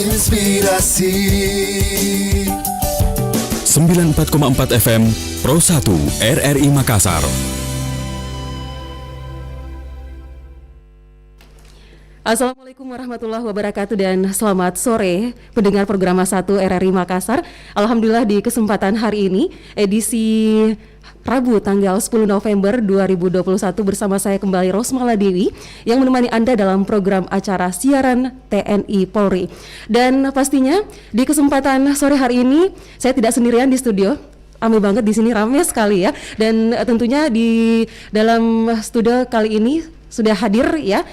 Inspirasi 94,4 FM Pro 1 RRI Makassar. Assalamualaikum warahmatullahi wabarakatuh dan selamat sore pendengar program 1 RRI Makassar. Alhamdulillah di kesempatan hari ini edisi Rabu tanggal 10 November 2021 bersama saya kembali Rosmala Dewi yang menemani Anda dalam program acara siaran TNI Polri. Dan pastinya di kesempatan sore hari ini saya tidak sendirian di studio. Ramai banget di sini, ramai sekali ya. Dan tentunya di dalam studio kali ini sudah hadir ya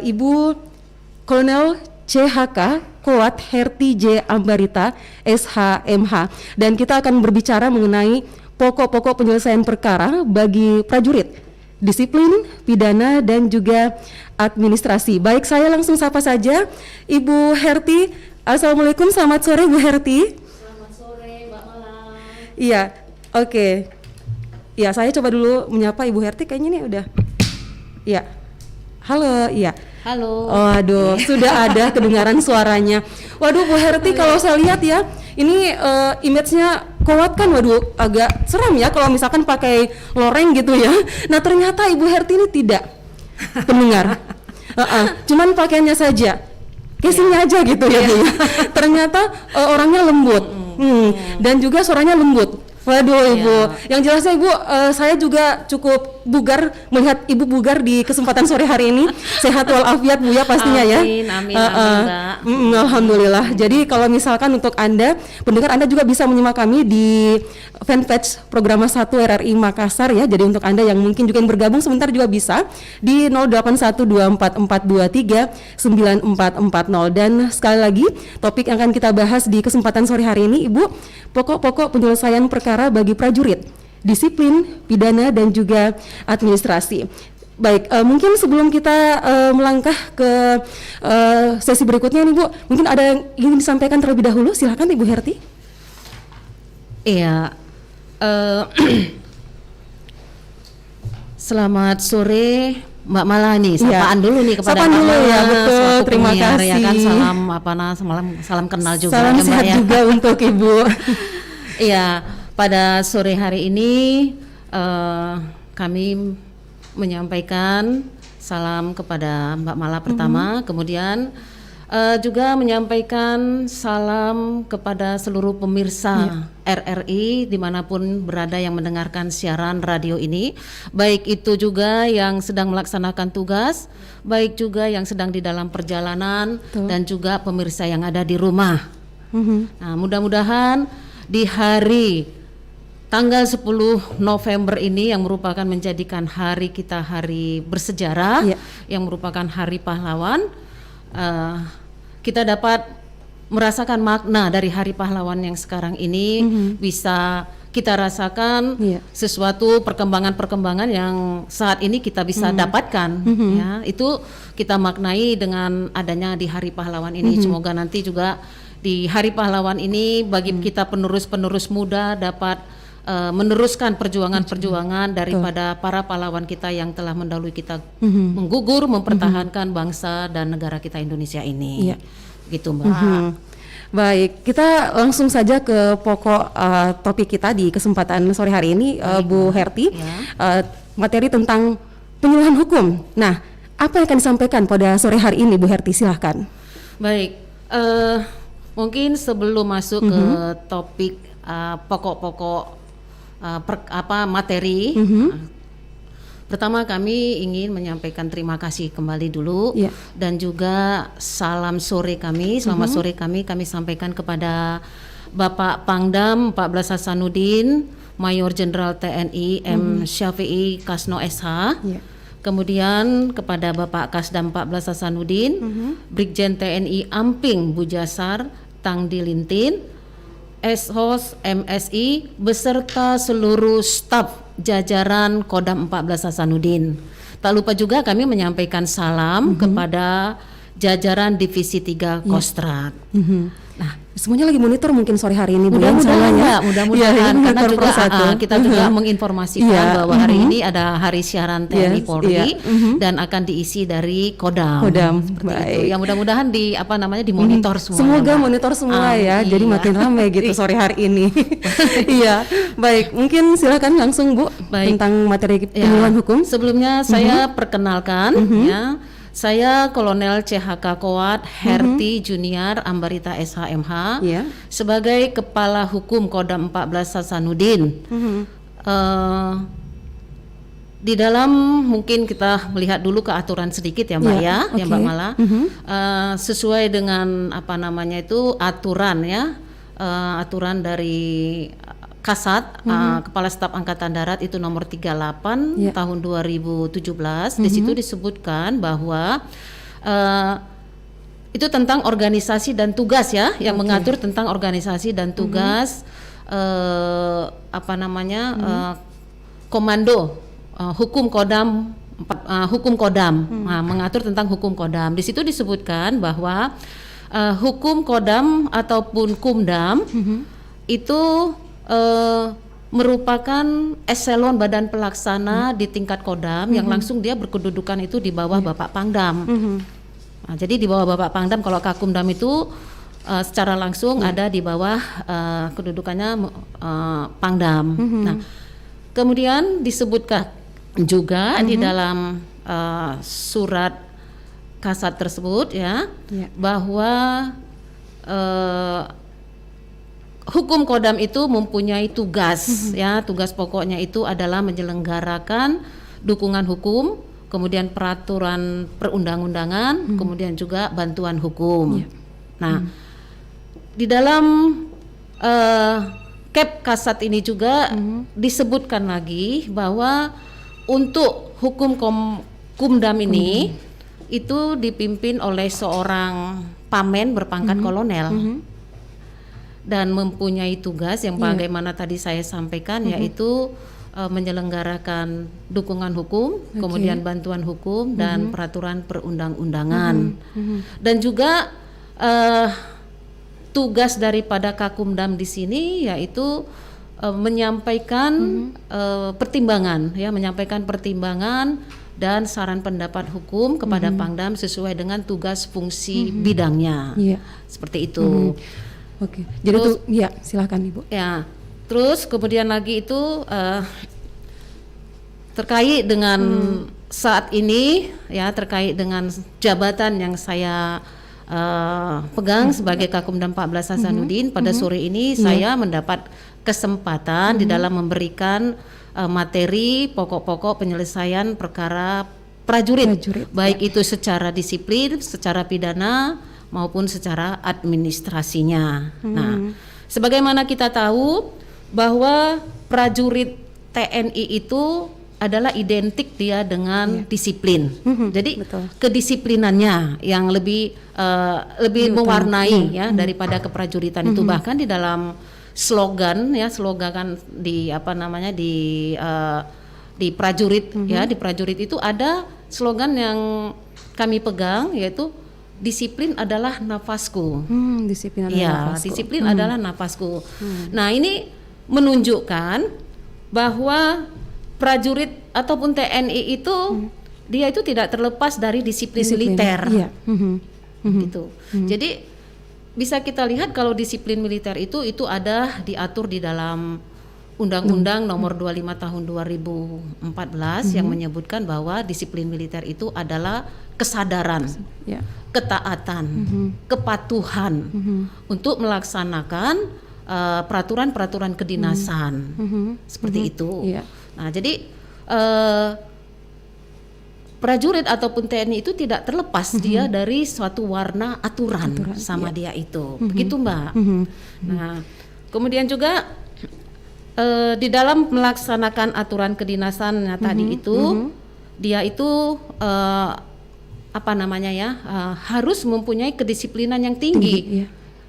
Ibu Kolonel CHK Kowat Herti J. Ambarita SHMH, dan kita akan berbicara mengenai pokok-pokok penyelesaian perkara bagi prajurit, disiplin, pidana, dan juga administrasi. Baik, saya langsung sapa saja Ibu Herti. Assalamualaikum, selamat sore Bu Herti. Selamat sore Mbak Mala. Iya, oke. Ya, saya coba dulu menyapa Ibu Herti, kayaknya nih udah. Iya. Halo, iya. Halo. Waduh, sudah ada kedengaran suaranya. Waduh, Bu Herti, kalau saya lihat ya, ini image-nya Kowat kan, waduh, agak seram ya kalau misalkan pakai loreng gitu ya. Nah, ternyata Ibu Herti ini tidak, pendengar. Cuman pakaiannya saja, casingnya aja gitu ya, Bu. Ternyata orangnya lembut, dan juga suaranya lembut. Waduh Ibu, yang jelasnya Ibu, saya juga cukup bugar melihat Ibu bugar di kesempatan sore hari ini. Sehat walafiat Bu ya pastinya. Amin, ya. amin, amin. Alhamdulillah. Jadi kalau misalkan untuk Anda, pendengar, Anda juga bisa menyimak kami di fanpage program 1 RRI Makassar ya. Jadi untuk Anda yang mungkin juga yang bergabung sebentar juga bisa di 081244239440. Dan sekali lagi, topik yang akan kita bahas di kesempatan sore hari ini Ibu, pokok-pokok penyelesaian perkara bagi prajurit, disiplin, pidana, dan juga administrasi. Baik, mungkin sebelum kita melangkah ke sesi berikutnya nih Bu, mungkin ada yang ingin disampaikan terlebih dahulu, silakan Ibu Herti. Iya, selamat sore Mbak Mala nih, sapaan dulu nih kepada Sapaan Mbak dulu Mala, ya, betul, terima penyiar, kasih. Ya kan, salam kenal juga. Salam ya, Mbak, sehat ya. juga untuk Ibu. Iya, pada sore hari ini kami menyampaikan salam kepada Mbak Mala pertama, kemudian juga menyampaikan salam kepada seluruh pemirsa RRI dimanapun berada yang mendengarkan siaran radio ini, baik itu juga yang sedang melaksanakan tugas, baik juga yang sedang di dalam perjalanan, dan juga pemirsa yang ada di rumah. Nah, mudah-mudahan di hari tanggal 10 November ini yang merupakan menjadikan hari kita hari bersejarah, yang merupakan hari pahlawan, kita dapat merasakan makna dari hari pahlawan yang sekarang ini, bisa kita rasakan sesuatu perkembangan-perkembangan yang saat ini kita bisa dapatkan, ya, itu kita maknai dengan adanya di hari pahlawan ini. Semoga nanti juga di hari pahlawan ini bagi kita penerus-penerus muda dapat meneruskan perjuangan-perjuangan daripada para pahlawan kita yang telah mendahului kita menggugur, mempertahankan bangsa dan negara kita Indonesia ini. Gitu Mbak. Baik, kita langsung saja ke pokok topik kita di kesempatan sore hari ini, Bu Herti. Materi tentang penyuluhan hukum. Nah, apa yang akan disampaikan pada sore hari ini Bu Herti, silahkan. Baik, mungkin sebelum masuk ke topik pokok-pokok materi, pertama kami ingin menyampaikan terima kasih kembali dulu, dan juga salam sore kami, selamat sore kami sampaikan kepada Bapak Pangdam 14 Hasanuddin, Mayor Jenderal TNI M. Syafi'i Kasno SH, kemudian kepada Bapak Kasdam 14 Hasanuddin, Brigjen TNI Amping Bujasar Tangdi Lintin, Eshos MSI beserta seluruh staf jajaran Kodam 14 Hasanuddin. Tak lupa juga kami menyampaikan salam kepada jajaran Divisi 3 Kostrad. Nah, semuanya lagi monitor mungkin sore hari ini, Bu, ya, Mudah-mudahan insyaallah ya, mudah-mudahan Iya, karena monitor juga Pro 1. kita juga menginformasikan Iya, bahwa hari ini ada hari siaran TNI Yes, Polri iya, dan akan diisi dari Kodam. Kodam, Seperti baik. itu. Ya mudah-mudahan dimonitor semua. Semoga ya, Mbak. monitor semua ya, jadi Iya. makin ramai gitu sore hari ini. Iya, baik. Mungkin silakan langsung, Bu, Baik. tentang materi Ya, pemilihan hukum. Sebelumnya saya perkenalkan ya. Saya Kolonel CHK Koat Herti Junior Ambarita SHMH Iya. sebagai Kepala Hukum Kodam 14 Hasanuddin. Di dalam mungkin kita melihat dulu ke aturan sedikit ya Mbak Ya, ya Mbak oke. Mala. Sesuai dengan apa namanya itu aturan ya, aturan dari Kasat Kepala Staf Angkatan Darat itu nomor 38 Ya. tahun 2017. Di situ disebutkan bahwa itu tentang organisasi dan tugas ya, yang mengatur tentang organisasi dan tugas apa namanya komando hukum Kodam hukum Kodam. Nah, mengatur tentang hukum Kodam. Di situ disebutkan bahwa hukum Kodam ataupun Kumdam itu merupakan eselon badan pelaksana di tingkat Kodam yang langsung dia berkedudukan itu di bawah Bapak Pangdam. Nah, jadi di bawah Bapak Pangdam, kalau Kakumdam itu secara langsung ada di bawah kedudukannya Pangdam. Nah, kemudian disebutkan juga di dalam surat Kasat tersebut ya, bahwa hukum Kodam itu mempunyai tugas ya, tugas pokoknya itu adalah menyelenggarakan dukungan hukum, kemudian peraturan perundang-undangan, kemudian juga bantuan hukum. Nah, di dalam Kep Kasat ini juga disebutkan lagi bahwa untuk hukum Kumdam ini itu dipimpin oleh seorang pamen berpangkat kolonel. Dan mempunyai tugas yang bagaimana tadi saya sampaikan, yaitu menyelenggarakan dukungan hukum, kemudian bantuan hukum dan peraturan perundang-undangan. Dan juga tugas daripada Kakumdam di sini yaitu menyampaikan pertimbangan ya, menyampaikan pertimbangan dan saran pendapat hukum kepada Pangdam sesuai dengan tugas fungsi bidangnya. Seperti itu. Oke, jadi Terus- tuh, ya silakan Ibu. Ya, terus kemudian lagi itu terkait dengan saat ini ya, terkait dengan jabatan yang saya pegang sebagai Kakumdam 14 Hasanuddin. Pada sore ini saya mendapat kesempatan di dalam memberikan materi pokok-pokok penyelesaian perkara prajurit, baik itu secara disiplin, secara pidana maupun secara administrasinya. Nah, sebagaimana kita tahu bahwa prajurit TNI itu adalah identik dia dengan disiplin. Jadi kedisiplinannya yang lebih mewarnai ya daripada keprajuritan itu. Bahkan di dalam slogan ya, slogan di apa namanya di prajurit ya, di prajurit itu ada slogan yang kami pegang, yaitu disiplin adalah nafasku. Disiplin adalah Ya, nafasku. disiplin adalah nafasku. Nah, ini menunjukkan bahwa prajurit ataupun TNI itu dia itu tidak terlepas dari disiplin militer. Iya. Gitu. Jadi bisa kita lihat kalau disiplin militer itu ada diatur di dalam Undang-Undang Nomor 25 Tahun 2014 yang menyebutkan bahwa disiplin militer itu adalah kesadaran, Ya. ketaatan, kepatuhan untuk melaksanakan peraturan-peraturan kedinasan, seperti itu. Iya. Nah, jadi prajurit ataupun TNI itu tidak terlepas dia dari suatu warna aturan sama dia itu, begitu Mbak. Nah, kemudian juga di dalam melaksanakan aturan kedinasannya tadi itu, dia itu apa namanya ya, harus mempunyai kedisiplinan yang tinggi,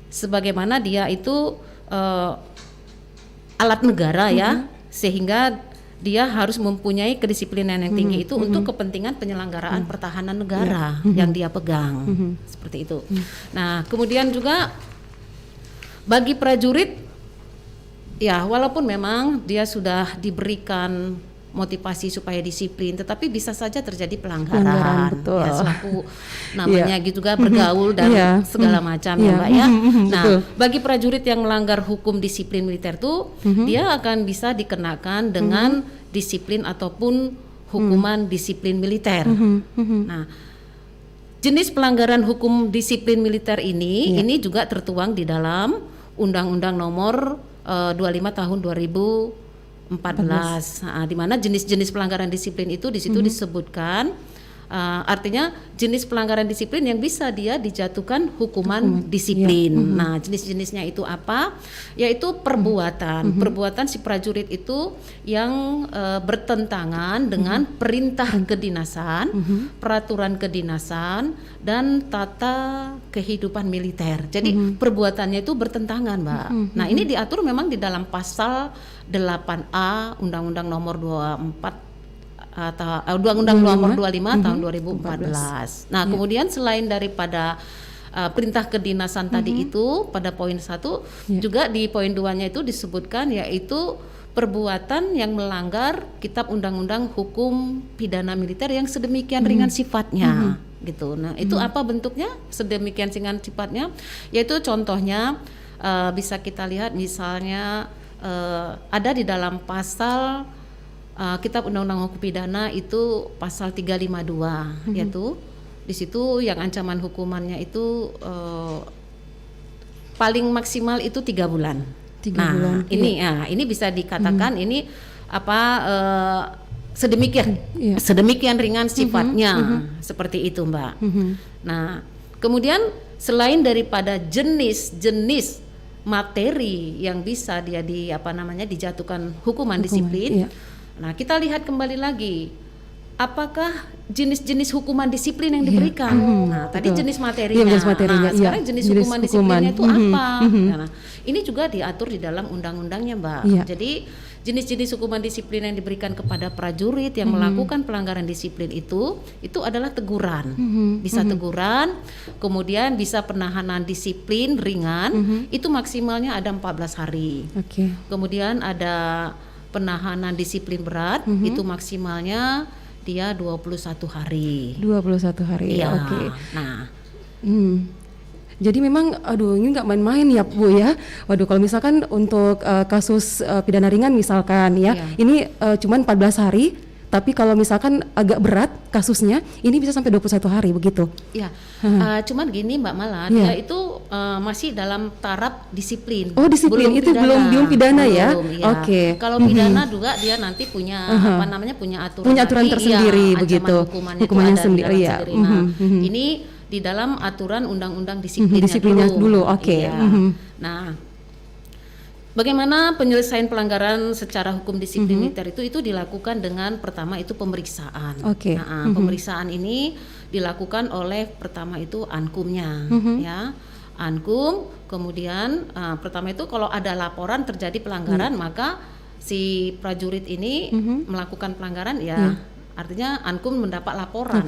sebagaimana dia itu alat negara ya, sehingga dia harus mempunyai kedisiplinan yang tinggi itu untuk kepentingan penyelenggaraan pertahanan negara yang dia pegang, seperti itu. Nah, kemudian juga bagi prajurit, ya walaupun memang dia sudah diberikan motivasi supaya disiplin, tetapi bisa saja terjadi pelanggaran betul. ya, selaku namanya gitu juga bergaul dan segala macam ya Mbak ya. Nah, bagi prajurit yang melanggar hukum disiplin militer tuh dia akan bisa dikenakan dengan disiplin ataupun hukuman disiplin militer. Nah, jenis pelanggaran hukum disiplin militer ini juga tertuang di dalam Undang-Undang Nomor 25 Tahun 2014. Nah, di mana jenis-jenis pelanggaran disiplin itu di situ disebutkan, artinya jenis pelanggaran disiplin yang bisa dia dijatuhkan hukuman disiplin. Nah, jenis-jenisnya itu apa? Yaitu perbuatan. Perbuatan si prajurit itu yang bertentangan dengan perintah kedinasan, peraturan kedinasan, dan tata kehidupan militer. Jadi perbuatannya itu bertentangan, Mbak. Nah, ini diatur memang di dalam pasal 8A Undang-Undang Nomor 24 atau Undang-Undang Nomor 25 Tahun 2014. Nah, kemudian selain daripada perintah kedinasan tadi itu pada poin 1 juga di poin 2-nya itu disebutkan yaitu perbuatan yang melanggar Kitab Undang-Undang Hukum Pidana Militer yang sedemikian ringan sifatnya gitu. Nah, itu apa bentuknya? Sedemikian ringan sifatnya yaitu contohnya bisa kita lihat misalnya ada di dalam pasal Kitab Undang-Undang Hukum Pidana itu pasal 352 yaitu di situ yang ancaman hukumannya itu paling maksimal itu 3 bulan. 3 bulan. Ini bisa dikatakan ini apa sedemikian ringan sifatnya seperti itu, Mbak. Nah, kemudian selain daripada jenis-jenis materi yang bisa dia dijatuhkan hukuman disiplin. Nah, kita lihat kembali lagi apakah jenis-jenis hukuman disiplin yang diberikan. Nah, tadi jenis materinya. Nah, sekarang jenis hukuman disiplinnya itu apa? Nah, ini juga diatur di dalam undang-undangnya, Mbak. Jadi jenis-jenis hukuman disiplin yang diberikan kepada prajurit yang melakukan pelanggaran disiplin itu adalah teguran. Bisa teguran, kemudian bisa penahanan disiplin ringan, itu maksimalnya ada 14 hari. Kemudian ada penahanan disiplin berat, itu maksimalnya dia 21 hari. 21 hari. Iya. Nah, jadi memang ini nggak main-main ya Bu ya. Waduh, kalau misalkan untuk kasus pidana ringan misalkan ya, ini cuman 14 hari, tapi kalau misalkan agak berat kasusnya, ini bisa sampai 21 hari begitu. Iya. Cuman gini Mbak Mala, dia itu masih dalam taraf disiplin. Oh, disiplin itu belum pidana ya. Oke. Kalau pidana juga dia nanti punya punya aturan. Punya aturan tersendiri begitu. Hukumannya sendiri ya. Ini di dalam aturan undang-undang disiplinnya dulu. Nah, bagaimana penyelesaian pelanggaran secara hukum disiplin militer itu dilakukan dengan pertama itu pemeriksaan. Nah, pemeriksaan ini dilakukan oleh pertama itu ankumnya, ya. Ankum, kemudian pertama itu kalau ada laporan terjadi pelanggaran maka si prajurit ini melakukan pelanggaran artinya Ankum mendapat laporan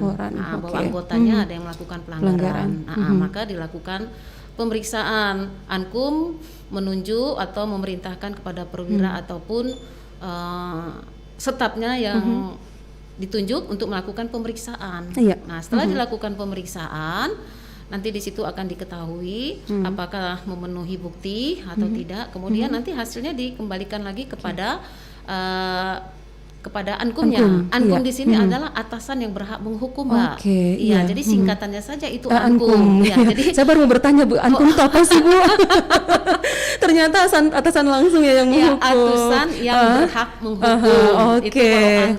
bahwa anggotanya ada yang melakukan pelanggaran. Maka dilakukan pemeriksaan. Ankum menunjuk atau memerintahkan kepada perwira ataupun stafnya yang ditunjuk untuk melakukan pemeriksaan. Nah, setelah dilakukan pemeriksaan, nanti di situ akan diketahui apakah memenuhi bukti atau tidak. Kemudian nanti hasilnya dikembalikan lagi kepada ankumnya. Ankum di sini adalah atasan yang berhak menghukum, Mbak. Jadi singkatannya saja itu ankum. Jadi saya baru mau bertanya Bu, ankum itu apa sih Bu? Ternyata atasan langsung ya yang menghukum. Atasan yang berhak menghukum. Itu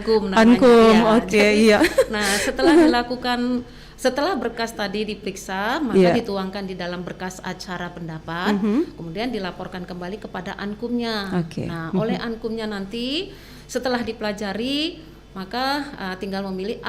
kalau ankum namanya. Nah, setelah berkas tadi diperiksa, maka dituangkan di dalam berkas acara pendapat, kemudian dilaporkan kembali kepada ankumnya. Nah, oleh ankumnya nanti setelah dipelajari, maka tinggal memilih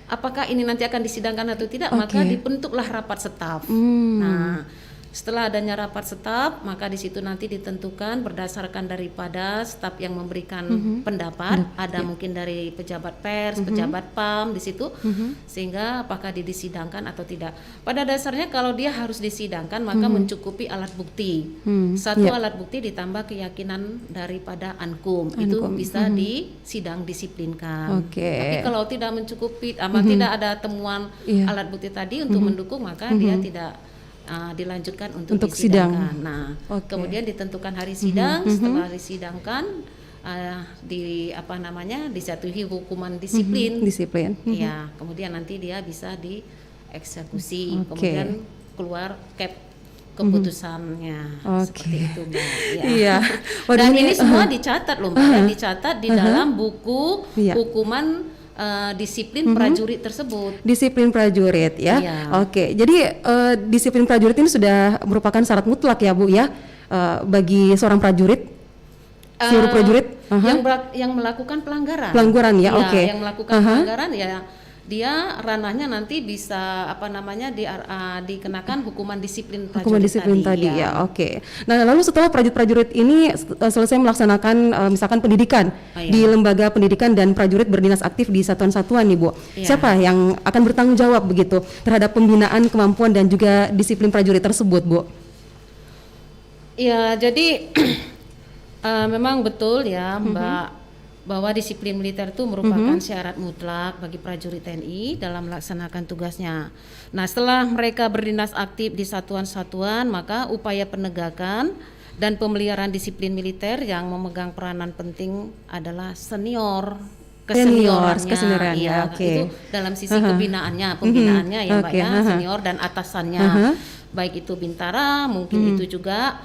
apakah ini nanti akan disidangkan atau tidak, maka dibentuklah rapat staf. Nah, Setelah adanya rapat staf, maka di situ nanti ditentukan berdasarkan daripada staf yang memberikan pendapat, ada mungkin dari pejabat pers, pejabat PAM di situ, sehingga apakah disidangkan atau tidak. Pada dasarnya kalau dia harus disidangkan, maka mencukupi alat bukti. Satu alat bukti ditambah keyakinan daripada Ankum, itu bisa disidang disiplinkan. Tapi kalau tidak mencukupi, tidak ada temuan alat bukti tadi untuk mendukung, maka dia tidak dilanjutkan untuk disidangkan. Nah, kemudian ditentukan hari sidang. Setelah disidangkan, dijatuhi hukuman disiplin. Ya, kemudian nanti dia bisa dieksekusi. Kemudian keluar cap keputusannya. Seperti itu, Mbak. Ya. Iya. Dan ini semua dicatat loh, Mbak. Dan dicatat di dalam buku hukuman disiplin prajurit tersebut. Disiplin prajurit ya. Iya. Oke. Jadi disiplin prajurit ini sudah merupakan syarat mutlak ya, Bu ya, bagi seorang prajurit, seluruh prajurit yang melakukan pelanggaran. Pelanggaran ya, oke. Yang melakukan pelanggaran ya dia ranahnya nanti bisa dikenakan hukuman disiplin prajurit. Hukuman disiplin tadi ya, oke. Nah, lalu setelah prajurit-prajurit ini selesai melaksanakan misalkan pendidikan di lembaga pendidikan dan prajurit berdinas aktif di satuan-satuan nih, Bu. Siapa yang akan bertanggung jawab begitu terhadap pembinaan kemampuan dan juga disiplin prajurit tersebut, Bu? Ya, jadi memang betul ya, Mbak, bahwa disiplin militer itu merupakan syarat mutlak bagi prajurit TNI dalam melaksanakan tugasnya. Nah, setelah mereka berdinas aktif di satuan-satuan, maka upaya penegakan dan pemeliharaan disiplin militer yang memegang peranan penting adalah keseniorannya. Ya, itu dalam sisi pembinaannya ya, Mbak ya, senior dan atasannya. Baik itu bintara, mungkin itu juga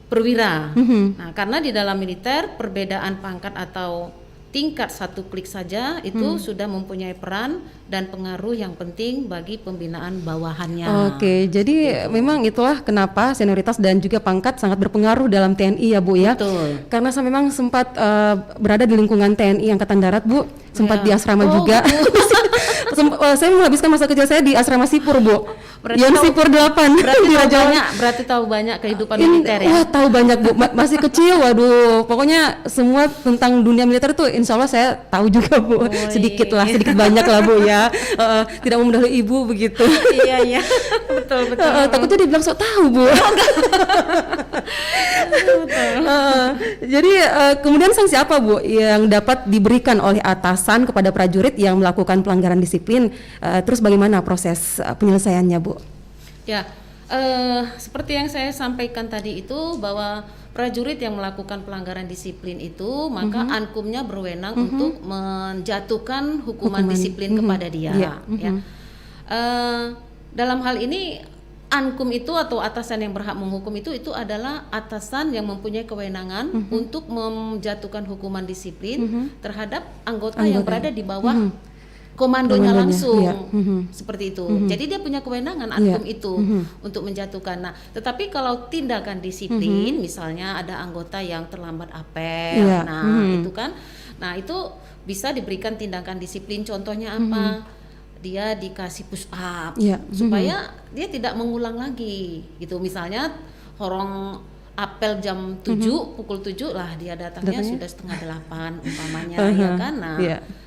perwira. Nah, karena di dalam militer perbedaan pangkat atau tingkat satu klik saja itu sudah mempunyai peran dan pengaruh yang penting bagi pembinaan bawahannya. Oke, jadi memang itulah kenapa senioritas dan juga pangkat sangat berpengaruh dalam TNI ya, Bu ya. Betul. Karena saya memang sempat berada di lingkungan TNI Angkatan Darat, Bu. Sempat di asrama juga. Saya menghabiskan masa kecil saya di asrama Sipur, Bu. Yang Sipur 8 berarti tahu banyak kehidupan militer ya. Wah, tahu banyak, Bu. Masih kecil, waduh. Pokoknya semua tentang dunia militer itu insya Allah saya tahu juga, Bu. Sedikit banyak lah, Bu ya. Tidak mau mendahului ibu begitu. Iya. Betul. Takutnya dibilang sok tahu, Bu. Jadi kemudian sanksi apa, Bu, yang dapat diberikan oleh atasan kepada prajurit yang melakukan pelanggaran disiplin? Terus bagaimana proses penyelesaiannya, Bu? Ya, seperti yang saya sampaikan tadi itu bahwa prajurit yang melakukan pelanggaran disiplin itu maka Ankumnya berwenang untuk menjatuhkan hukuman disiplin kepada dia. Ya. Dalam hal ini Ankum itu atau atasan yang berhak menghukum itu adalah atasan yang mempunyai kewenangan untuk menjatuhkan hukuman disiplin terhadap anggota yang berada di bawah komandonya langsung, seperti itu. Jadi dia punya kewenangan Ankum itu untuk menjatuhkan. Nah, tetapi kalau tindakan disiplin, misalnya ada anggota yang terlambat apel, itu kan, nah itu bisa diberikan tindakan disiplin. Contohnya apa? Dia dikasih push up supaya dia tidak mengulang lagi, gitu. Misalnya horong apel jam 7, pukul 7 lah dia datangnya sudah setengah 8 umpamanya, ya kan? Nah,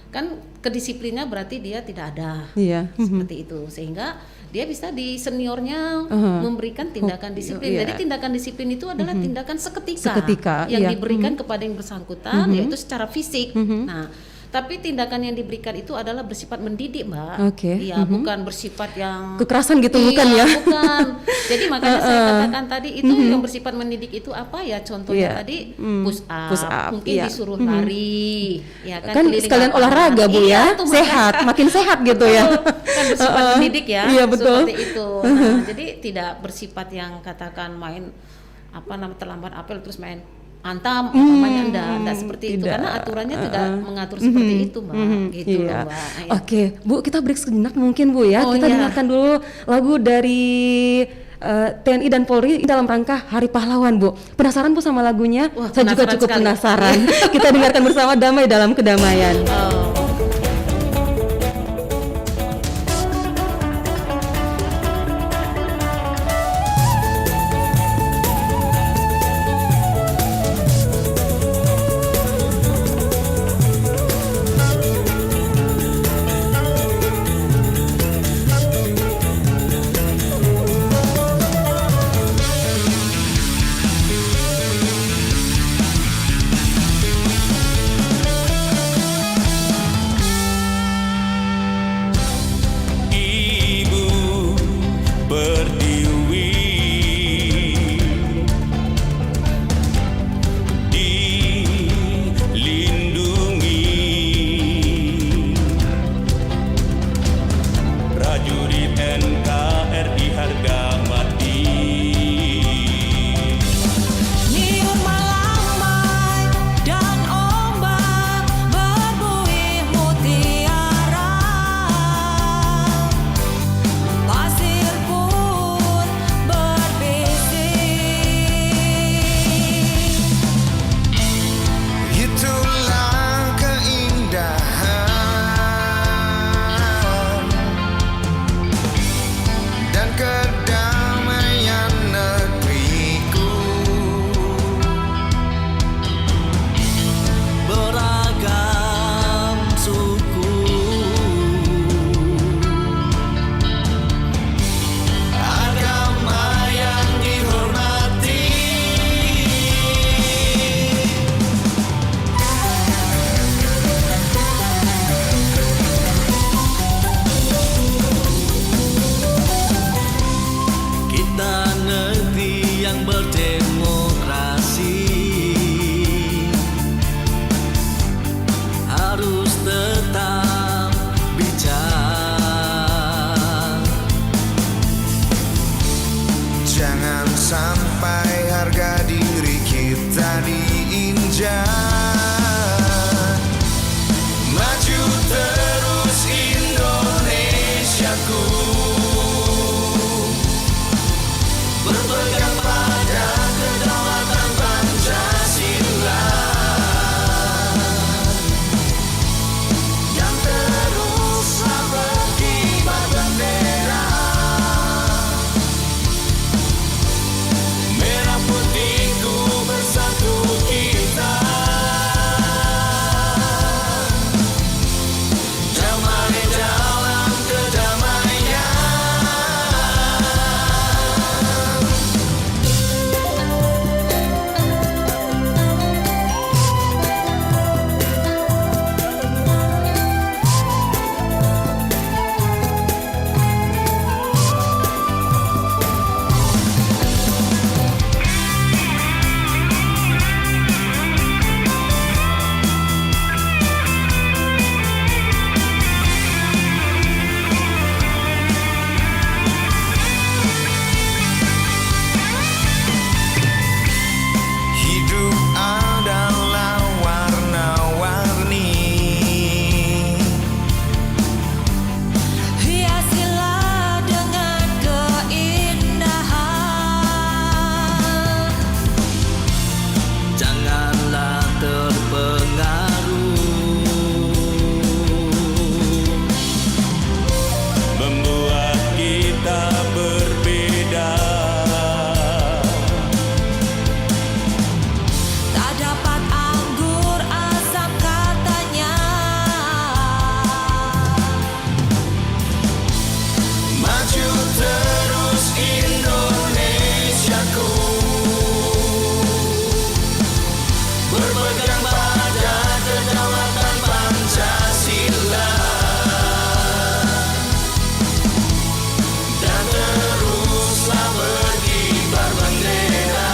kan kedisiplinnya berarti dia tidak ada, seperti itu, sehingga dia bisa di seniornya memberikan tindakan disiplin. Jadi tindakan disiplin itu adalah tindakan seketika yang diberikan kepada yang bersangkutan, yaitu secara fisik. Nah, tapi tindakan yang diberikan itu adalah bersifat mendidik, Mbak. Iya, bukan bersifat yang kekerasan gitu, bukan ya? Bukan. Jadi makanya saya katakan tadi itu yang bersifat mendidik itu apa ya? Contohnya tadi push up, mungkin disuruh lari, ya kan sekalian olahraga, Bu ya, sehat, makin sehat gitu ya. Kan bersifat mendidik ya, iya, betul. Seperti itu. Nah, jadi tidak bersifat yang katakan main terlambat apel terus main antam, umpamanya enggak seperti itu, karena aturannya tidak mengatur seperti itu, Mbak. Gitu loh, Mbak. Oke, Bu, kita break sejenak mungkin, Bu ya. Kita dengarkan dulu lagu dari TNI dan Polri dalam rangka Hari Pahlawan, Bu. Penasaran, Bu, sama lagunya? Wah, saya juga cukup penasaran. Kita dengarkan bersama Damai Dalam Kedamaian. sampai harga diri kita diinjak. Maju terus Indonesiaku, berpegang pada kedaulatan Pancasila, dan teruslah berkibar bendera merah putihku bersatu kita. Damai dalam kedamaian. Hidup adalah warna-warni, hiasilah dengan keindahan. janganlah terpengaruh membuat kita berbeda. Tak dapat anggur asam katanya. Maju terus Indonesiaku, berpegang pada kedaulatan Pancasila, dan teruslah berkibar bendera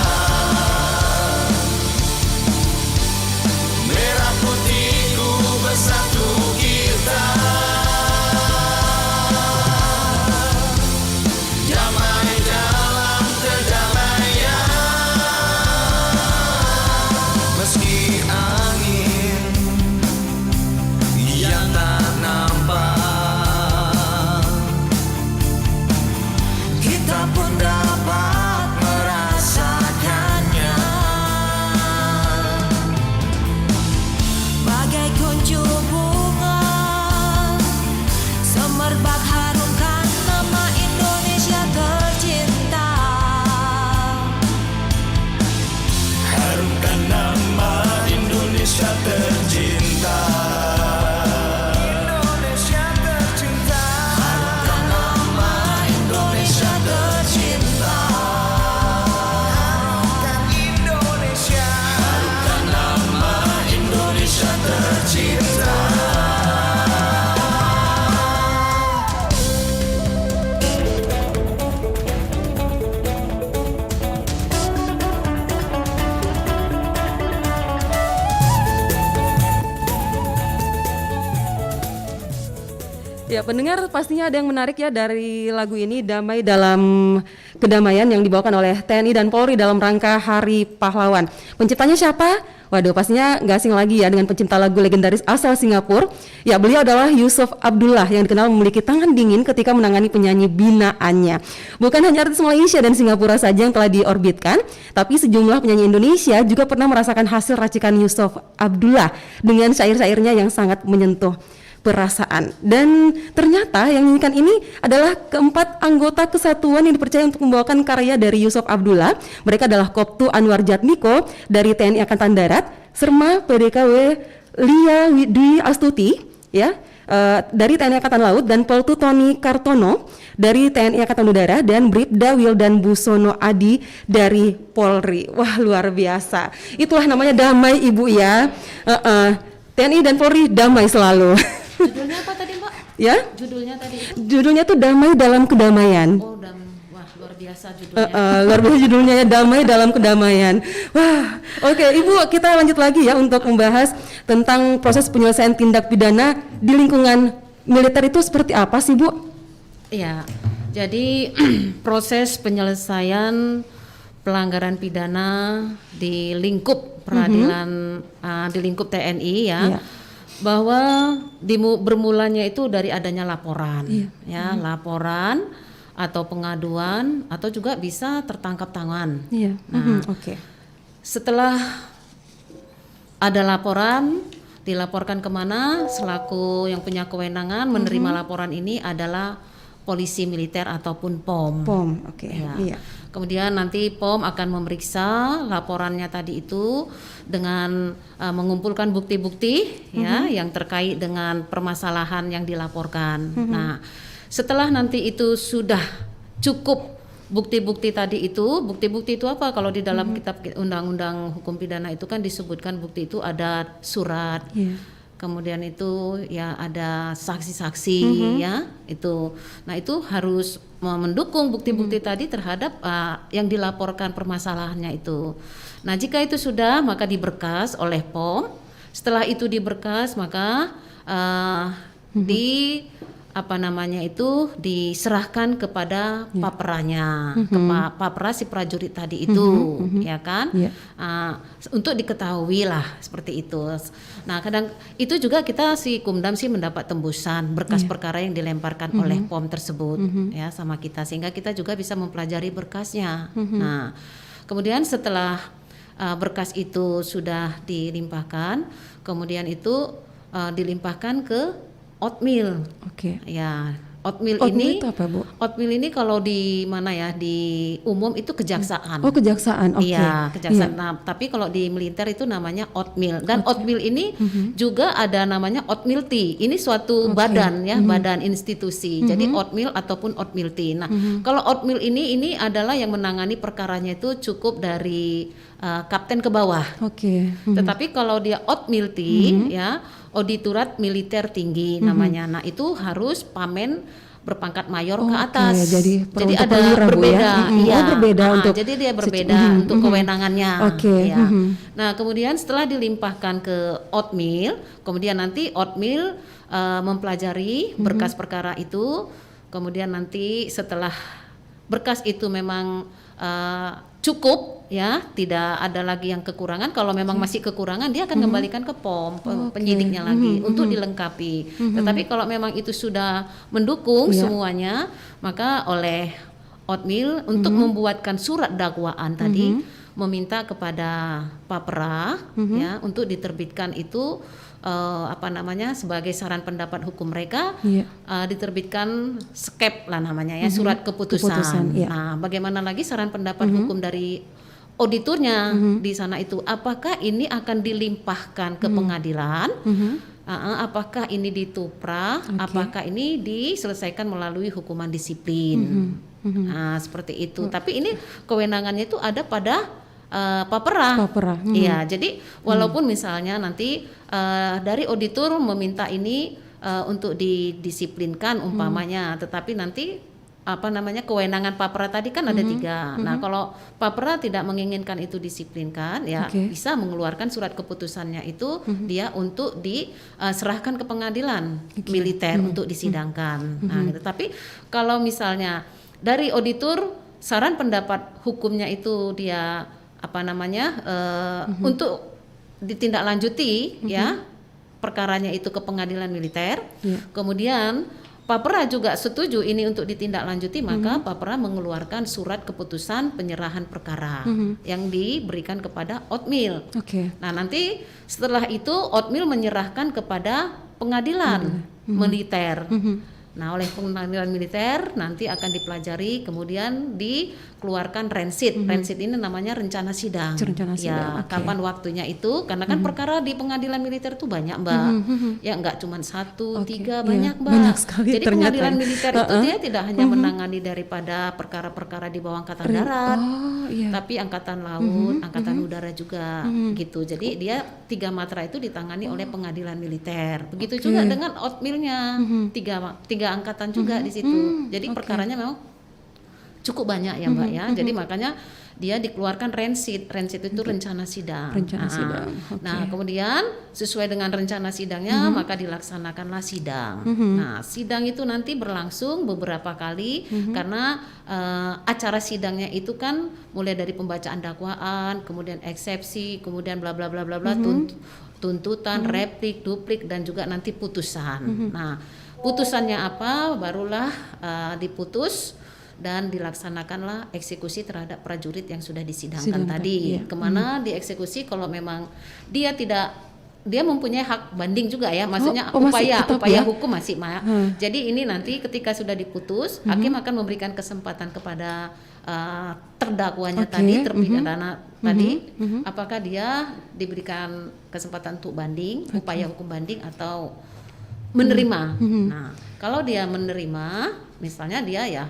merah putihku bersatu kita. Damai dalam kedamaian. Meski angin yang tak nampak, kita pun dapat merasakannya. Bagai kuncup bunga, semerbak harumkan nama Indonesia tercinta. Harumkan nama Indonesia tercinta. Indonesia tercinta. Harumkan nama Indonesia tercinta. Harumkan Indonesia. Harumkan nama Indonesia tercinta. Ya, pendengar pastinya ada yang menarik ya dari lagu ini, Damai Dalam Kedamaian, yang dibawakan oleh TNI dan Polri dalam rangka Hari Pahlawan. Penciptanya siapa? Waduh, pastinya nggak asing lagi ya dengan pencipta lagu legendaris asal Singapura. Ya, beliau adalah Yusuf Abdullah yang dikenal memiliki tangan dingin ketika menangani penyanyi binaannya. Bukan hanya artis Malaysia dan Singapura saja yang telah diorbitkan, tapi sejumlah penyanyi Indonesia juga pernah merasakan hasil racikan Yusuf Abdullah dengan syair-syairnya yang sangat menyentuh perasaan. Dan ternyata yang menyanyikan ini adalah keempat anggota kesatuan yang dipercaya untuk membawakan karya dari Yusuf Abdullah. Mereka adalah Koptu Anwar Jatmiko dari TNI Angkatan Darat, Serma PDKW Lia Dwi Astuti ya dari TNI Angkatan Laut, dan Peltu Tony Kartono dari TNI Angkatan Udara, dan Bribda Wildan Busono Adi dari Polri. Wah, luar biasa. Itulah namanya damai, Ibu ya. TNI dan Polri damai selalu. Judulnya apa tadi, Mbak? Ya? Judulnya tadi itu? Judulnya tuh Damai Dalam Kedamaian. Oh, wah, luar biasa judulnya. Luar biasa judulnya ya, Damai Dalam Kedamaian. Wah, oke Ibu, kita lanjut lagi ya untuk membahas tentang proses penyelesaian tindak pidana di lingkungan militer itu seperti apa sih, Bu? Iya. Jadi proses penyelesaian pelanggaran pidana di lingkup peradilan di lingkup TNI ya. Iya. Bahwa bermulanya itu dari adanya laporan ya, laporan atau pengaduan atau juga bisa tertangkap tangan. Iya. Nah, Oke. setelah ada laporan, dilaporkan kemana? Selaku yang punya kewenangan menerima laporan ini adalah polisi militer ataupun POM. POM. Oke. Ya. Iya. Kemudian nanti POM akan memeriksa laporannya tadi itu dengan mengumpulkan bukti-bukti ya yang terkait dengan permasalahan yang dilaporkan. Nah, setelah nanti itu sudah cukup bukti-bukti tadi itu, bukti-bukti itu apa? Kalau di dalam kitab Undang-Undang Hukum Pidana itu kan disebutkan bukti itu ada surat. Iya. Kemudian itu ya ada saksi-saksi ya itu. Nah itu harus mendukung bukti-bukti tadi terhadap yang dilaporkan permasalahannya itu. Nah jika itu sudah maka diberkas oleh POM. Setelah itu diberkas maka diserahkan kepada paperanya, ke papera si prajurit tadi itu, ya kan, untuk diketahui lah seperti itu. Nah kadang itu juga kita si Kumdam sih mendapat tembusan berkas perkara yang dilemparkan oleh POM tersebut, ya sama kita sehingga kita juga bisa mempelajari berkasnya. Nah kemudian setelah berkas itu sudah dilimpahkan, kemudian itu dilimpahkan ke Otmil. Oke. Ya, Otmil Otmil ini itu apa, Bu? Otmil ini kalau di mana ya, di umum itu kejaksaan. Oh, kejaksaan. Oke. Iya, kejaksaan. Iya. Nah, tapi kalau di militer itu namanya Otmil. Dan Otmil ini juga ada namanya Otmilti. Ini suatu badan ya, badan institusi. Jadi Otmil ataupun Otmilti. Nah, kalau Otmil ini adalah yang menangani perkaranya itu cukup dari kapten ke bawah. Oke. Tetapi kalau dia Otmilti ya, Auditorat Militer Tinggi namanya. Nah, itu harus pamen berpangkat mayor ke atas. Jadi ada perwira, Bu, berbeda. ya? Iya. Oh, berbeda untuk jadi dia berbeda untuk kewenangannya. Oke. Ya. Nah, kemudian setelah dilimpahkan ke Otmil, kemudian nanti Otmil mempelajari berkas perkara itu. Kemudian nanti setelah berkas itu memang cukup ya, tidak ada lagi yang kekurangan. Kalau memang masih kekurangan, dia akan kembalikan ke POM, penyidiknya lagi untuk dilengkapi. Tetapi kalau memang itu sudah mendukung semuanya, maka oleh Otmil untuk membuatkan surat dakwaan tadi meminta kepada Papera ya untuk diterbitkan itu sebagai saran pendapat hukum mereka, diterbitkan skep lah namanya ya, surat keputusan. Iya. Nah, bagaimana lagi saran pendapat hukum dari auditornya di sana itu, apakah ini akan dilimpahkan ke pengadilan, apakah ini ditupra, apakah ini diselesaikan melalui hukuman disiplin. Nah, seperti itu. Tapi ini kewenangannya itu ada pada Papera. Iya, jadi walaupun misalnya nanti dari auditor meminta ini untuk didisiplinkan umpamanya, tetapi nanti kewenangan Papera tadi kan ada 3. Nah, kalau Papera tidak menginginkan itu disiplinkan, ya bisa mengeluarkan surat keputusannya itu dia untuk diserahkan ke pengadilan militer untuk disidangkan. Nah, gitu. Tapi kalau misalnya dari auditor saran pendapat hukumnya itu dia untuk ditindaklanjuti ya perkaranya itu ke pengadilan militer. Kemudian Papera juga setuju ini untuk ditindaklanjuti, maka Papera mengeluarkan surat keputusan penyerahan perkara yang diberikan kepada Otmil. Nah, nanti setelah itu Otmil menyerahkan kepada pengadilan militer. Nah, oleh pengadilan militer nanti akan dipelajari, kemudian dikeluarkan rensit. Rensit ini namanya rencana sidang. Ya, kapan waktunya itu? Karena kan perkara di pengadilan militer itu banyak, Mbak. Ya, enggak cuma 1, 3, banyak, Mbak. Banyak sekali. Jadi pengadilan militer itu dia tidak hanya menangani daripada perkara-perkara di bawah angkatan darat, tapi angkatan laut, angkatan udara juga, gitu. Jadi dia 3 matra itu ditangani oleh pengadilan militer. Begitu juga dengan Otmilnya, tiga angkatan juga di situ. Jadi perkaranya memang cukup banyak ya Mbak ya. Jadi makanya dia dikeluarkan rensit. Rensit itu rencana sidang. Rencana sidang. Oke. Nah, kemudian sesuai dengan rencana sidangnya maka dilaksanakanlah sidang. Nah, sidang itu nanti berlangsung beberapa kali karena acara sidangnya itu kan mulai dari pembacaan dakwaan, kemudian eksepsi, kemudian bla bla bla bla bla tuntutan, replik, duplik dan juga nanti putusan. Nah, putusannya apa? Barulah diputus dan dilaksanakanlah eksekusi terhadap prajurit yang sudah disidangkan tadi. iya. Kemana dieksekusi kalau memang dia mempunyai hak banding juga ya, maksudnya masih tetap upaya ya? hukum masih Jadi ini nanti ketika sudah diputus, hakim akan memberikan kesempatan kepada terdakwanya tadi, terpidana tadi, apakah dia diberikan kesempatan untuk banding, upaya hukum banding atau menerima. Nah, kalau dia menerima, misalnya dia ya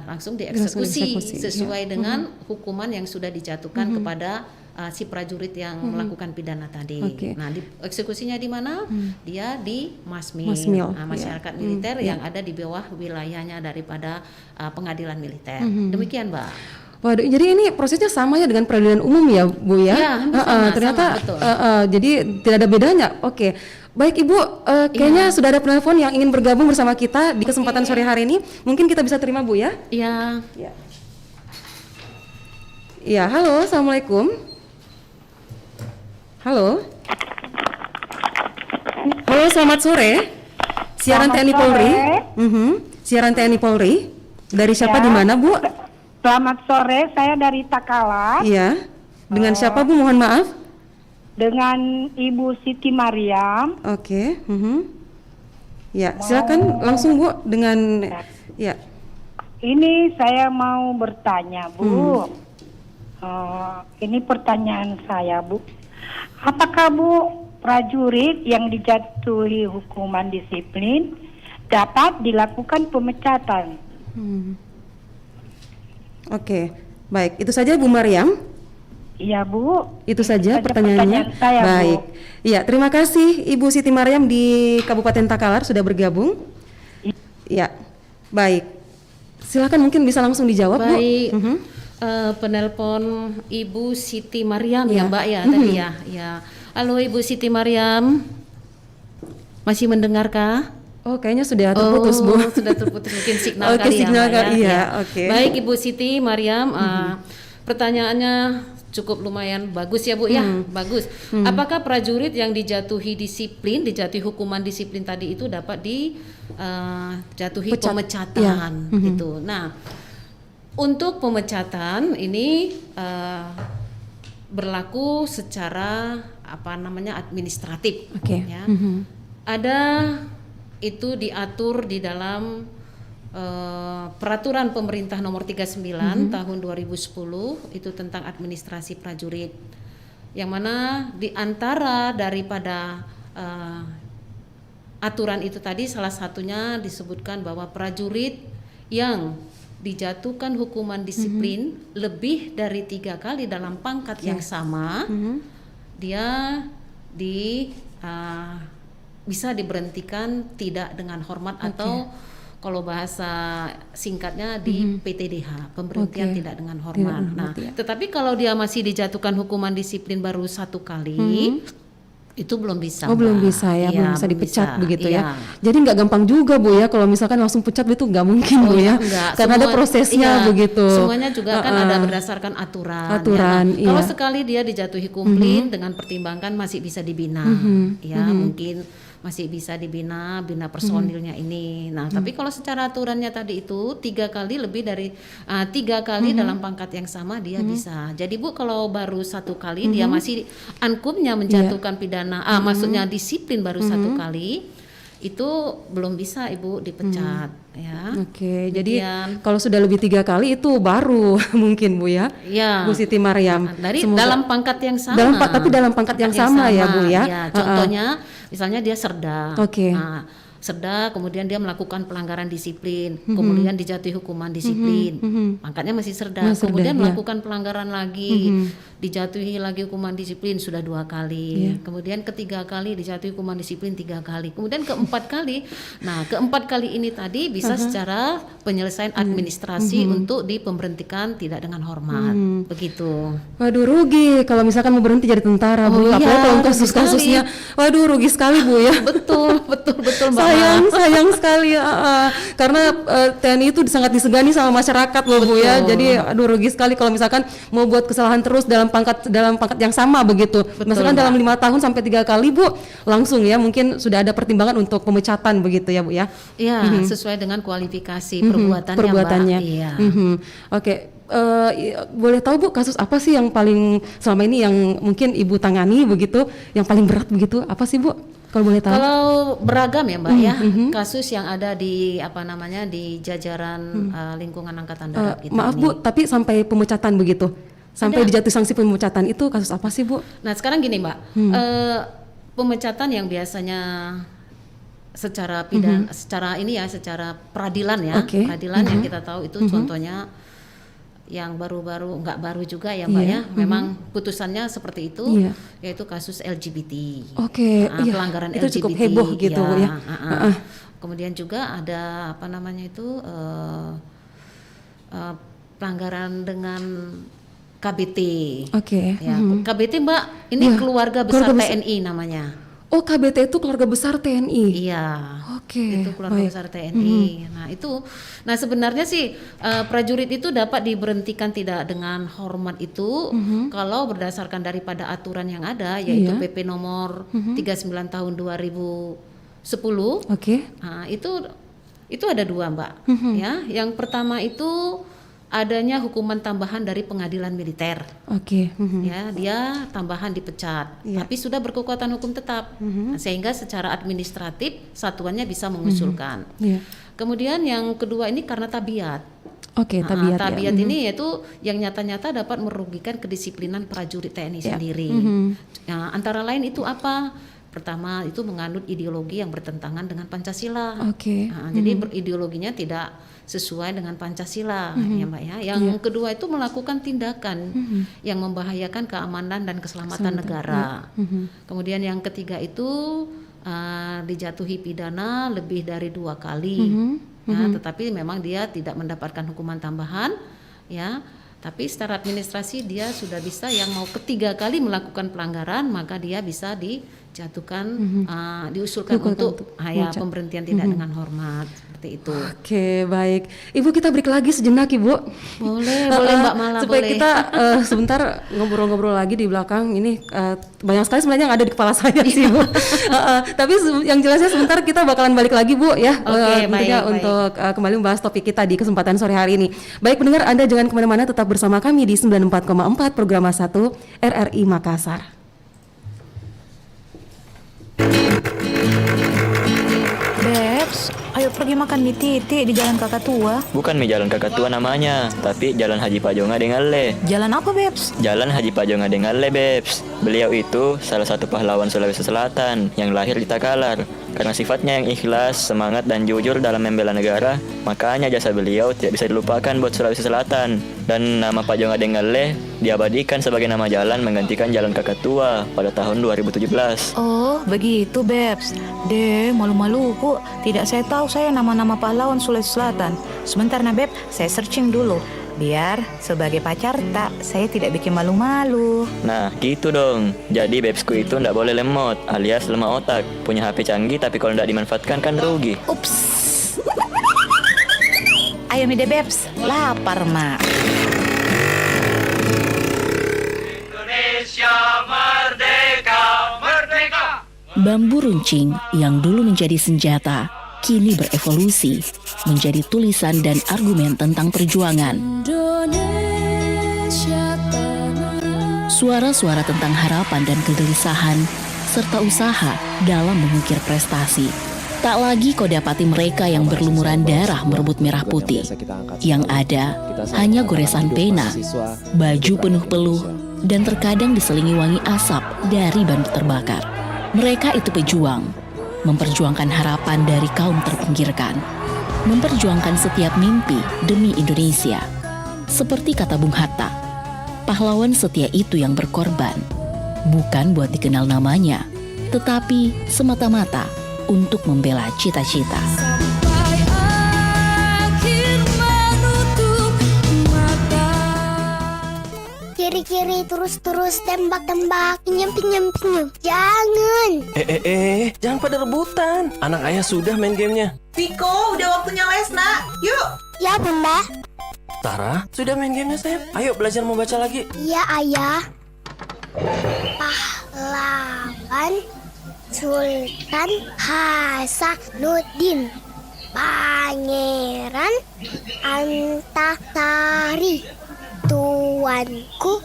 langsung dieksekusi sesuai dengan hukuman yang sudah dijatuhkan kepada si prajurit yang melakukan pidana tadi. Nah, eksekusinya di mana? Dia di Masmil, masyarakat militer yang ada di bawah wilayahnya daripada pengadilan militer. Demikian, Mbak. Waduh, jadi ini prosesnya sama ya dengan peradilan umum ya, Bu ya? Iya, sama, ternyata betul. Jadi tidak ada bedanya. Oke. Baik Ibu, kayaknya sudah ada penelpon yang ingin bergabung bersama kita di kesempatan sore hari ini. Mungkin kita bisa terima Bu ya? Iya. Iya, halo, Assalamualaikum. Halo. Halo, selamat sore. Siaran TNI Polri. Siaran TNI Polri. Dari siapa di mana, Bu? Selamat sore, saya dari Takalar. Iya. Dengan siapa, Bu? Mohon maaf. Dengan Ibu Siti Mariam. Oke. Ya, silakan langsung Bu dengan ya. Ini saya mau bertanya, Bu. Ini pertanyaan saya, Bu. Apakah Bu prajurit yang dijatuhi hukuman disiplin dapat dilakukan pemecatan? Oke. Baik, itu saja Bu Mariam. Iya, Bu. Itu saja pertanyaannya. pertanyaan saya, Bu. Baik. Iya, terima kasih Ibu Siti Mariam di Kabupaten Takalar sudah bergabung. Iya. Baik. Silakan mungkin bisa langsung dijawab, Bu. Baik. Penelpon Ibu Siti Mariam ya Mbak ya tadi ya. Ya. Halo Ibu Siti Mariam. Masih mendengarkah? Oh, kayaknya sudah terputus, Bu. Sudah terputus mungkin signal Oke, kali signal ya, Mbak, kali, iya, ya. oke. Baik Ibu Siti Mariam, pertanyaannya cukup lumayan bagus ya Bu ya, bagus. Apakah prajurit yang dijatuhi hukuman disiplin tadi itu dapat dijatuhi pemecatan gitu. Nah, untuk pemecatan ini berlaku secara administratif. Ya. Ada itu diatur di dalam Peraturan Pemerintah Nomor 39 Tahun 2010 itu tentang administrasi prajurit, yang mana di antara daripada aturan itu tadi salah satunya disebutkan bahwa prajurit yang dijatuhkan hukuman disiplin lebih dari 3 kali dalam pangkat yang sama, dia bisa diberhentikan tidak dengan hormat atau kalau bahasa singkatnya di PTDH, pemberhentian tidak dengan hormat. Nah, tetapi kalau dia masih dijatuhkan hukuman disiplin baru 1 kali, itu belum bisa. Oh, belum bisa ya, belum bisa dipecat begitu ya. Jadi nggak gampang juga Bu ya, kalau misalkan langsung pecat itu nggak mungkin Bu ya. Karena ada prosesnya begitu. Semuanya juga kan ada berdasarkan aturan. Ya. Nah, kalau sekali dia dijatuhi kumplin dengan pertimbangan masih bisa dibina, ya mungkin masih bisa dibina personilnya ini. Nah, tapi kalau secara aturannya tadi itu 3 kali lebih dari 3 kali dalam pangkat yang sama dia bisa. Jadi Bu kalau baru 1 kali dia masih ankumnya menjatuhkan pidana, maksudnya disiplin baru 1 kali, itu belum bisa Ibu dipecat ya. Oke, jadi kalau sudah lebih 3 kali itu baru mungkin Bu ya. Ya. Bu Siti Mariam. Dalam pangkat yang sama. Tapi dalam pangkat yang sama ya Bu ya. Ya, contohnya misalnya dia serda. Oke. Nah, serda kemudian dia melakukan pelanggaran disiplin, kemudian dijatuhi hukuman disiplin. Pangkatnya masih serda, kemudian melakukan pelanggaran lagi. dijatuhi lagi hukuman disiplin sudah 2 kali, kemudian ketiga kali dijatuhi hukuman disiplin 3 kali, kemudian keempat kali. Nah, keempat kali ini tadi bisa secara penyelesaian administrasi untuk diberhentikan tidak dengan hormat, begitu. Waduh, rugi kalau misalkan mau berhenti jadi tentara, Bu. Oh, Apalagi iya, kalau rugi kasus-kasusnya, waduh rugi sekali, Bu ya. Betul Mbak Ma. sayang sekali karena TNI itu sangat disegani sama masyarakat loh, Bu ya. Jadi aduh rugi sekali kalau misalkan mau buat kesalahan terus dalam pangkat yang sama begitu. Misalkan Mbak. dalam 5 tahun sampai 3 kali, Bu, langsung ya mungkin sudah ada pertimbangan untuk pemecatan begitu ya, Bu ya. Iya, sesuai dengan kualifikasi perbuatannya, Mbak. Iya. Oke. Boleh tahu, Bu, kasus apa sih yang paling selama ini yang mungkin Ibu tangani begitu, yang paling berat begitu? Apa sih, Bu? Kalau boleh tahu. Kalau beragam ya, Mbak ya, kasus yang ada di di jajaran lingkungan angkatan darat kita Maaf, ini. Bu, tapi sampai pemecatan begitu. Sampai dijatuhi sanksi pemecatan itu kasus apa sih, Bu? Nah, sekarang gini, Mbak. Pemecatan yang biasanya secara pidana, secara peradilan ya. Oke. Peradilan yang kita tahu itu contohnya yang baru-baru, nggak baru juga ya, Mbak ya. Memang putusannya seperti itu, yaitu kasus LGBT. Oke, pelanggaran itu LGBT cukup heboh gitu, Bu ya. Kemudian juga ada pelanggaran dengan KBT. Oke. Ya, KBT, Mbak, ini keluarga besar TNI namanya. Oh, KBT itu keluarga besar TNI. Iya. Oke. Itu keluarga besar TNI. Nah, sebenarnya sih prajurit itu dapat diberhentikan tidak dengan hormat itu kalau berdasarkan daripada aturan yang ada, yaitu PP nomor 39 tahun 2010. Oke. Nah, itu ada 2, Mbak. Ya, yang pertama itu adanya hukuman tambahan dari pengadilan militer. Oke. Ya, dia tambahan dipecat, tapi sudah berkekuatan hukum tetap. Nah, sehingga secara administratif satuannya bisa mengusulkan. Kemudian yang kedua ini karena tabiat. Oke, tabiat. Tabiat ini yaitu yang nyata-nyata dapat merugikan kedisiplinan prajurit TNI sendiri. Nah, antara lain itu apa? Pertama itu menganut ideologi yang bertentangan dengan Pancasila. Oke. Nah, jadi ideologinya tidak sesuai dengan Pancasila, ya Mbak ya. Yang kedua itu melakukan tindakan yang membahayakan keamanan dan keselamatan negara. Kemudian yang ketiga itu dijatuhi pidana lebih dari 2 kali, ya, tetapi memang dia tidak mendapatkan hukuman tambahan, ya. Tapi secara administrasi dia sudah bisa, yang mau ketiga kali melakukan pelanggaran maka dia bisa dijatuhkan, diusulkan untuk pemberhentian tidak dengan hormat, seperti itu. Oke, baik. Ibu, kita break lagi sejenak, Ibu. Boleh Mbak Mala, supaya boleh. kita sebentar ngobrol-ngobrol lagi di belakang. Ini banyak sekali sebenarnya yang ada di kepala saya sih, Bu. Tapi yang jelasnya sebentar kita bakalan balik lagi, Bu ya. Oke, tentunya baik. untuk kembali membahas topik kita di kesempatan sore hari ini. Baik pendengar, Anda jangan kemana-mana, tetap bersama kami di 94,4 Program 1 RRI Makassar. Bebs, ayo pergi makan mie titik di Jalan Kakak Tua. Bukan mie Jalan Kakak Tua namanya, tapi Jalan Haji Pajonga Dengalle. Jalan apa, Bebs? Jalan Haji Pajonga Dengalle, Bebs. Beliau itu salah satu pahlawan Sulawesi Selatan yang lahir di Takalar. Karena sifatnya yang ikhlas, semangat, dan jujur dalam membela negara, makanya jasa beliau tidak bisa dilupakan buat Sulawesi Selatan. Dan nama Pajonga Dengalle diabadikan sebagai nama jalan menggantikan Jalan Kakak Tua pada tahun 2017. Oh, begitu, Bebs. Malu-maluku. Tidak saya tahu saya nama-nama pahlawan Sulawesi Selatan. Sebentar, Beb, saya searching dulu. Biar sebagai pacar saya tidak bikin malu-malu. Nah, gitu dong. Jadi Bebsku itu ndak boleh lemot, alias lemah otak. Punya HP canggih tapi kalau ndak dimanfaatkan kan rugi. Ups. Ayo mie deh, Bebs. Lapar, Mak. Indonesia merdeka, merdeka. Bambu runcing yang dulu menjadi senjata, kini berevolusi menjadi tulisan dan argumen tentang perjuangan. Suara-suara tentang harapan dan kegelisahan, serta usaha dalam mengukir prestasi. Tak lagi kau dapati mereka yang berlumuran darah merebut merah putih. Yang ada hanya goresan pena, baju penuh peluh, dan terkadang diselingi wangi asap dari ban terbakar. Mereka itu pejuang, memperjuangkan harapan dari kaum terpinggirkan, memperjuangkan setiap mimpi demi Indonesia. Seperti kata Bung Hatta, pahlawan setia itu yang berkorban, bukan buat dikenal namanya, tetapi semata-mata untuk membela cita-cita. Sampai akhir menutup mata. Kiri-kiri terus-terus tembak-tembak, pinjam. Jangan. Jangan pada rebutan. Anak ayah sudah main gamenya. Viko, udah waktunya les, nak. Yuk. Ya, Bunda. Sarah, sudah main gamenya sayang? Ayo belajar membaca lagi. Iya, Ayah. Pahlawan Sultan Hasanuddin, Pangeran Antasari, tuanku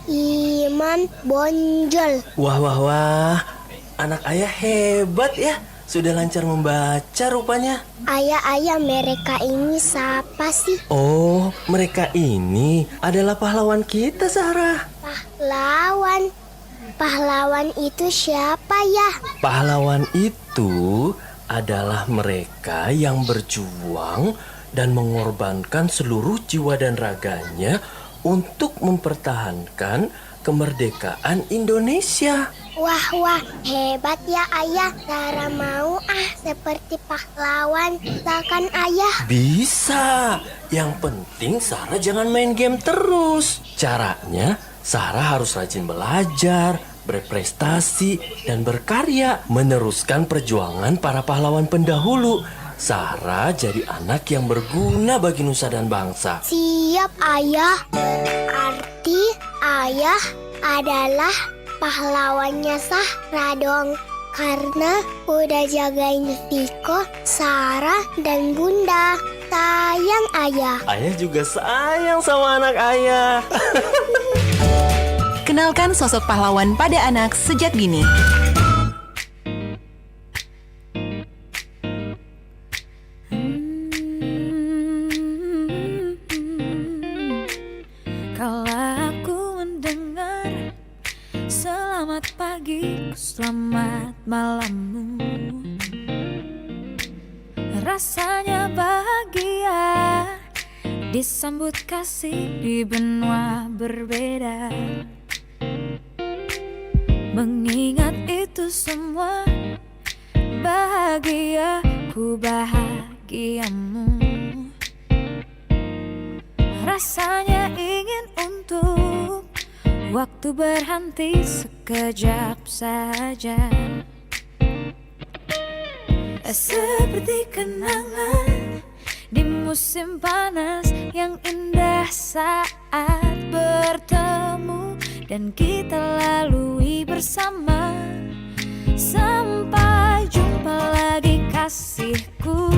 Imam Bonjol. Wah. Anak ayah hebat ya. Sudah lancar membaca rupanya. Ayah, mereka ini siapa sih? Oh, mereka ini adalah pahlawan kita, Sarah. Pahlawan itu siapa ya? Pahlawan itu adalah mereka yang berjuang dan mengorbankan seluruh jiwa dan raganya untuk mempertahankan kemerdekaan Indonesia. Wah, hebat ya Ayah. Sarah mau seperti pahlawan misalkan Ayah. Bisa. Yang penting Sarah jangan main game terus. Caranya, Sarah harus rajin belajar, berprestasi, dan berkarya, meneruskan perjuangan para pahlawan pendahulu. Sarah jadi anak yang berguna bagi nusa dan bangsa. Siap Ayah. Berarti Ayah adalah pahlawannya Sarah dong. Karena udah jagain Viko, Sarah, dan Bunda. Sayang Ayah. Ayah juga sayang sama anak ayah. Kenalkan sosok pahlawan pada anak sejak dini. Kalau aku mendengar selamat pagi, selamat malammu, rasanya bahagia disambut kasih di benua berbeda. Mengingat itu semua, bahagiaku bahagiamu. Rasanya ingin untuk waktu berhenti sekejap saja, seperti kenangan di musim panas yang indah saat bertemu dan kita lalui bersama. Sampai jumpa lagi kasihku,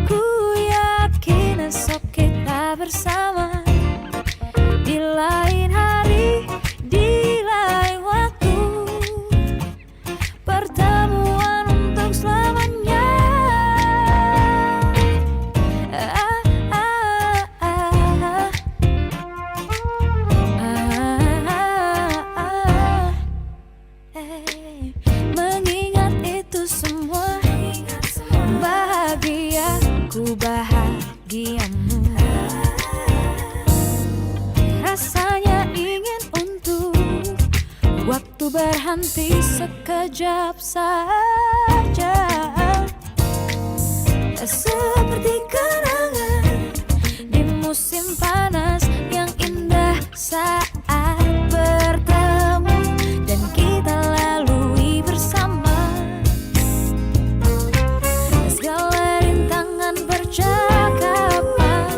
ku yakin esok kita bersama di lain hari, di lain waktu, pertemuan untuk selamanya. Mengingat itu semua, bahagiaku bahagiamu. Rasanya ingin untuk waktu berhenti sekejap saja, seperti kenangan di musim panas yang indah saat bertemu dan kita lalui bersama. Segala rintangan percakapan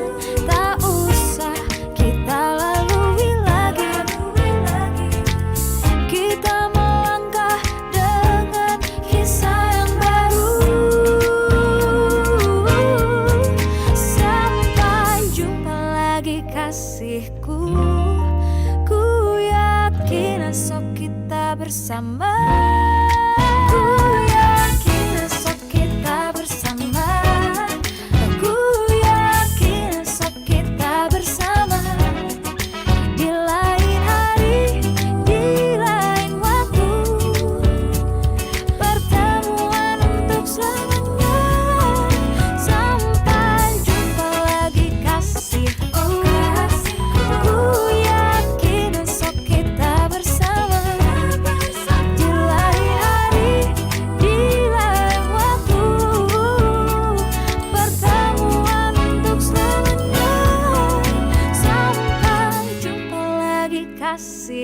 tak usah kita lalui lagi. Kita melangkah dengan kisah yang baru. Sampai jumpa lagi kasihku, ku yakin esok kita bersama. Ku yakin esok kita bersama. Ku yakin esok kita bersama di lain hari, di lain waktu, pertemuan untuk selamanya. Sampai jumpa lagi kasihku, ku yakin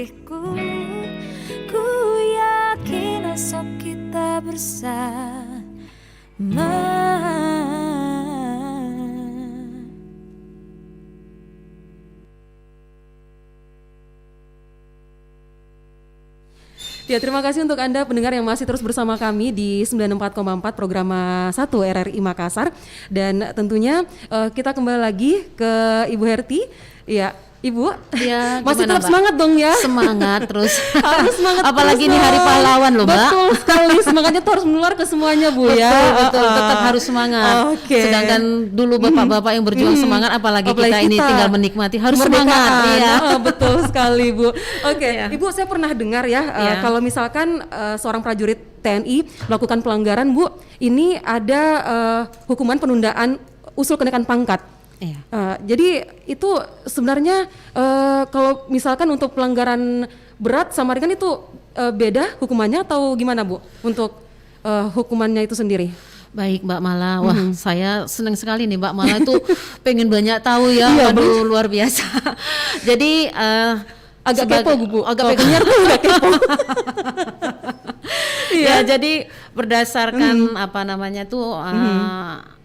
kekasihku. Ku yakin esok kita bersama. Ya, terima kasih untuk Anda pendengar yang masih terus bersama kami di 94,4 program 1 RRI Makassar. Dan tentunya kita kembali lagi ke Ibu Herti. Ya, Ibu, ya, masih gimana, tetap Mbak? semangat dong ya. Semangat terus. Harus semangat Apalagi terus ini Hari dong. Pahlawan loh, Mbak. Betul sekali, semangatnya tuh harus menular ke semuanya, Bu, ya. Betul, tetap harus semangat. Oke. Sedangkan dulu bapak-bapak yang berjuang semangat, apalagi kita ini tinggal menikmati, harus semangat. Kemerdekaan. Iya. Betul sekali, Bu. Oke, Ibu, saya pernah dengar ya, Iya. kalau misalkan seorang prajurit TNI melakukan pelanggaran, Bu, ini ada hukuman penundaan usul kenaikan pangkat. Iya. Jadi itu sebenarnya kalau misalkan untuk pelanggaran berat sama ringan itu beda hukumannya atau gimana, Bu? Untuk hukumannya itu sendiri? Baik, Mbak Mala. Wah, saya senang sekali nih Mbak Mala itu pengen banyak tahu ya. Iya, Aduh, luar biasa. Jadi agak kepo, Bu. Agak penyiar tuh agak kepo. Ya, jadi berdasarkan apa namanya tuh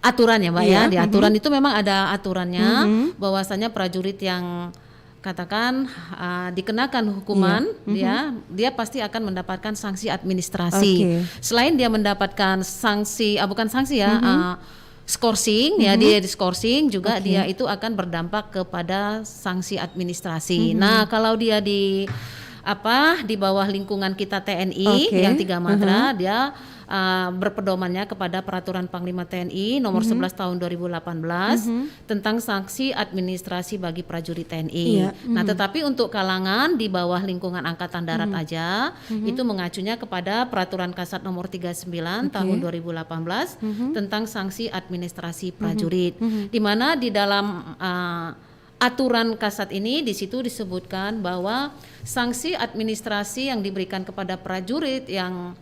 aturan ya, Mbak, ya. Di aturan itu memang ada aturannya bahwasanya prajurit yang katakan dikenakan hukuman, dia pasti akan mendapatkan sanksi administrasi. Selain dia mendapatkan sanksi, bukan sanksi ya, skorsing, ya dia diskorsing juga, dia itu akan berdampak kepada sanksi administrasi. Nah, kalau dia di bawah lingkungan kita TNI yang 3 matra, dia berpedomannya kepada Peraturan Panglima TNI nomor 11 tahun 2018 tentang sanksi administrasi bagi prajurit TNI. Nah, tetapi untuk kalangan di bawah lingkungan Angkatan Darat aja itu mengacunya kepada Peraturan Kasat nomor 39 tahun 2018 tentang sanksi administrasi prajurit. Di mana di dalam aturan Kasat ini di situ disebutkan bahwa sanksi administrasi yang diberikan kepada prajurit yang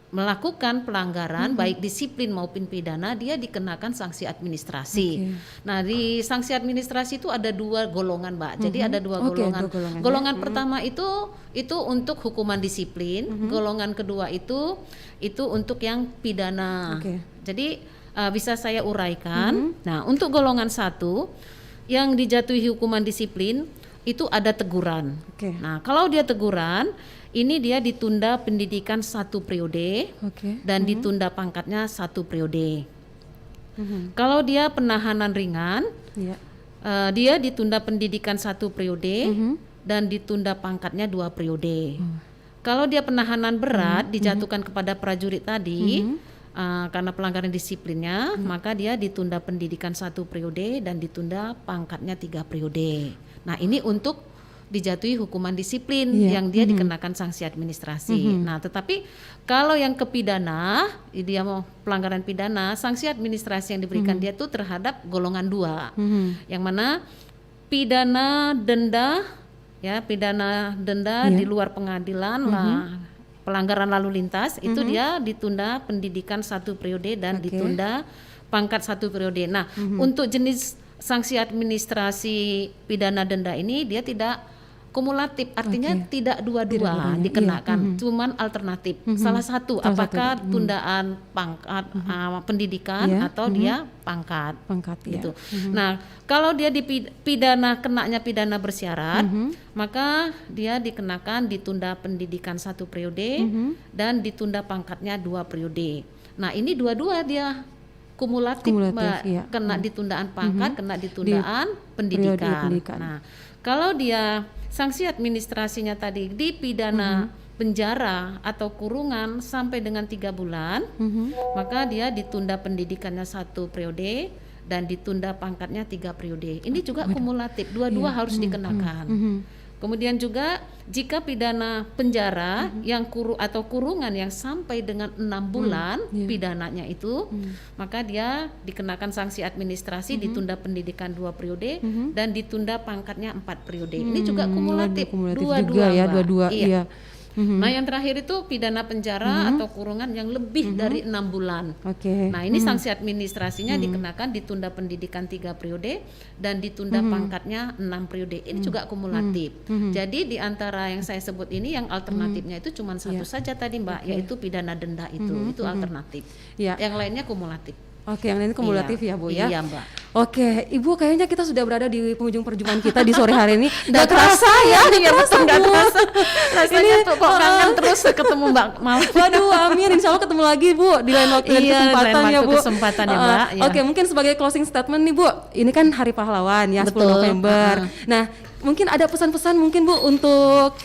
melakukan pelanggaran baik disiplin maupun pidana, dia dikenakan sanksi administrasi. Nah, di sanksi administrasi itu ada 2 golongan, Mbak. Jadi ada 2 golongan. Golongan pertama itu untuk hukuman disiplin, golongan kedua itu untuk yang pidana. Jadi bisa saya uraikan. Nah, untuk golongan 1 yang dijatuhi hukuman disiplin itu ada teguran. Nah, kalau dia teguran, ini dia ditunda pendidikan 1 periode dan ditunda pangkatnya 1 periode. Kalau dia penahanan ringan, dia ditunda pendidikan 1 periode dan ditunda pangkatnya 2 periode. Kalau dia penahanan berat dijatuhkan kepada prajurit tadi karena pelanggaran disiplinnya, maka dia ditunda pendidikan 1 periode dan ditunda pangkatnya 3 periode. Nah, ini untuk dijatuhi hukuman disiplin yang dia dikenakan sanksi administrasi. Nah, tetapi kalau yang kepidana, dia mau pelanggaran pidana, sanksi administrasi yang diberikan dia itu terhadap golongan 2, yang mana pidana denda, ya pidana denda di luar pengadilan lah, pelanggaran lalu lintas itu dia ditunda pendidikan 1 periode dan ditunda pangkat 1 periode. Nah, untuk jenis sanksi administrasi pidana denda ini dia tidak kumulatif, artinya tidak dua-dua dikenakan, cuman alternatif. Salah satu, apakah tundaan pangkat pendidikan atau dia pangkat gitu. Nah, kalau dia dipidana kenanya pidana bersyarat, maka dia dikenakan ditunda pendidikan 1 periode dan ditunda pangkatnya 2 periode. Nah, ini dua-dua dia kumulatif, Mbak, kena ditundaan pangkat, kena ditundaan pendidikan. Nah, kalau dia sanksi administrasinya tadi dipidana penjara atau kurungan sampai dengan 3 bulan, maka dia ditunda pendidikannya 1 periode dan ditunda pangkatnya 3 periode. Ini juga kumulatif, dua-dua harus dikenakan. Kemudian juga jika pidana penjara yang kurungan yang sampai dengan 6 bulan pidananya itu, maka dia dikenakan sanksi administrasi, ditunda pendidikan 2 periode dan ditunda pangkatnya 4 periode. Ini juga kumulatif, dua-dua juga ya, Mbak. dua-dua. Iya. Nah, yang terakhir itu pidana penjara atau kurungan yang lebih dari 6 bulan. Oke. Nah, ini sanksi administrasinya dikenakan ditunda pendidikan 3 periode dan ditunda pangkatnya 6 periode. Ini juga kumulatif. Jadi di antara yang saya sebut ini yang alternatifnya itu cuma satu saja tadi Mbak, yaitu pidana denda itu alternatif. Yang lainnya kumulatif. Oke, yang lain kumulatif ya Bu ya. Iya Mbak. Oke, Ibu kayaknya kita sudah berada di penghujung perjumpaan kita di sore hari ini. Nggak terasa ya, nggak terasa. Rasanya tuh kok kangen terus ketemu Mbak Mal. Waduh, amin. Insya Allah ketemu lagi Bu di lain waktu dan kesempatan ya Bu. Kesempatan ya Mbak. Oke, mungkin sebagai closing statement nih Bu, ini kan Hari Pahlawan ya, 10 November. Nah, mungkin ada pesan-pesan mungkin Bu untuk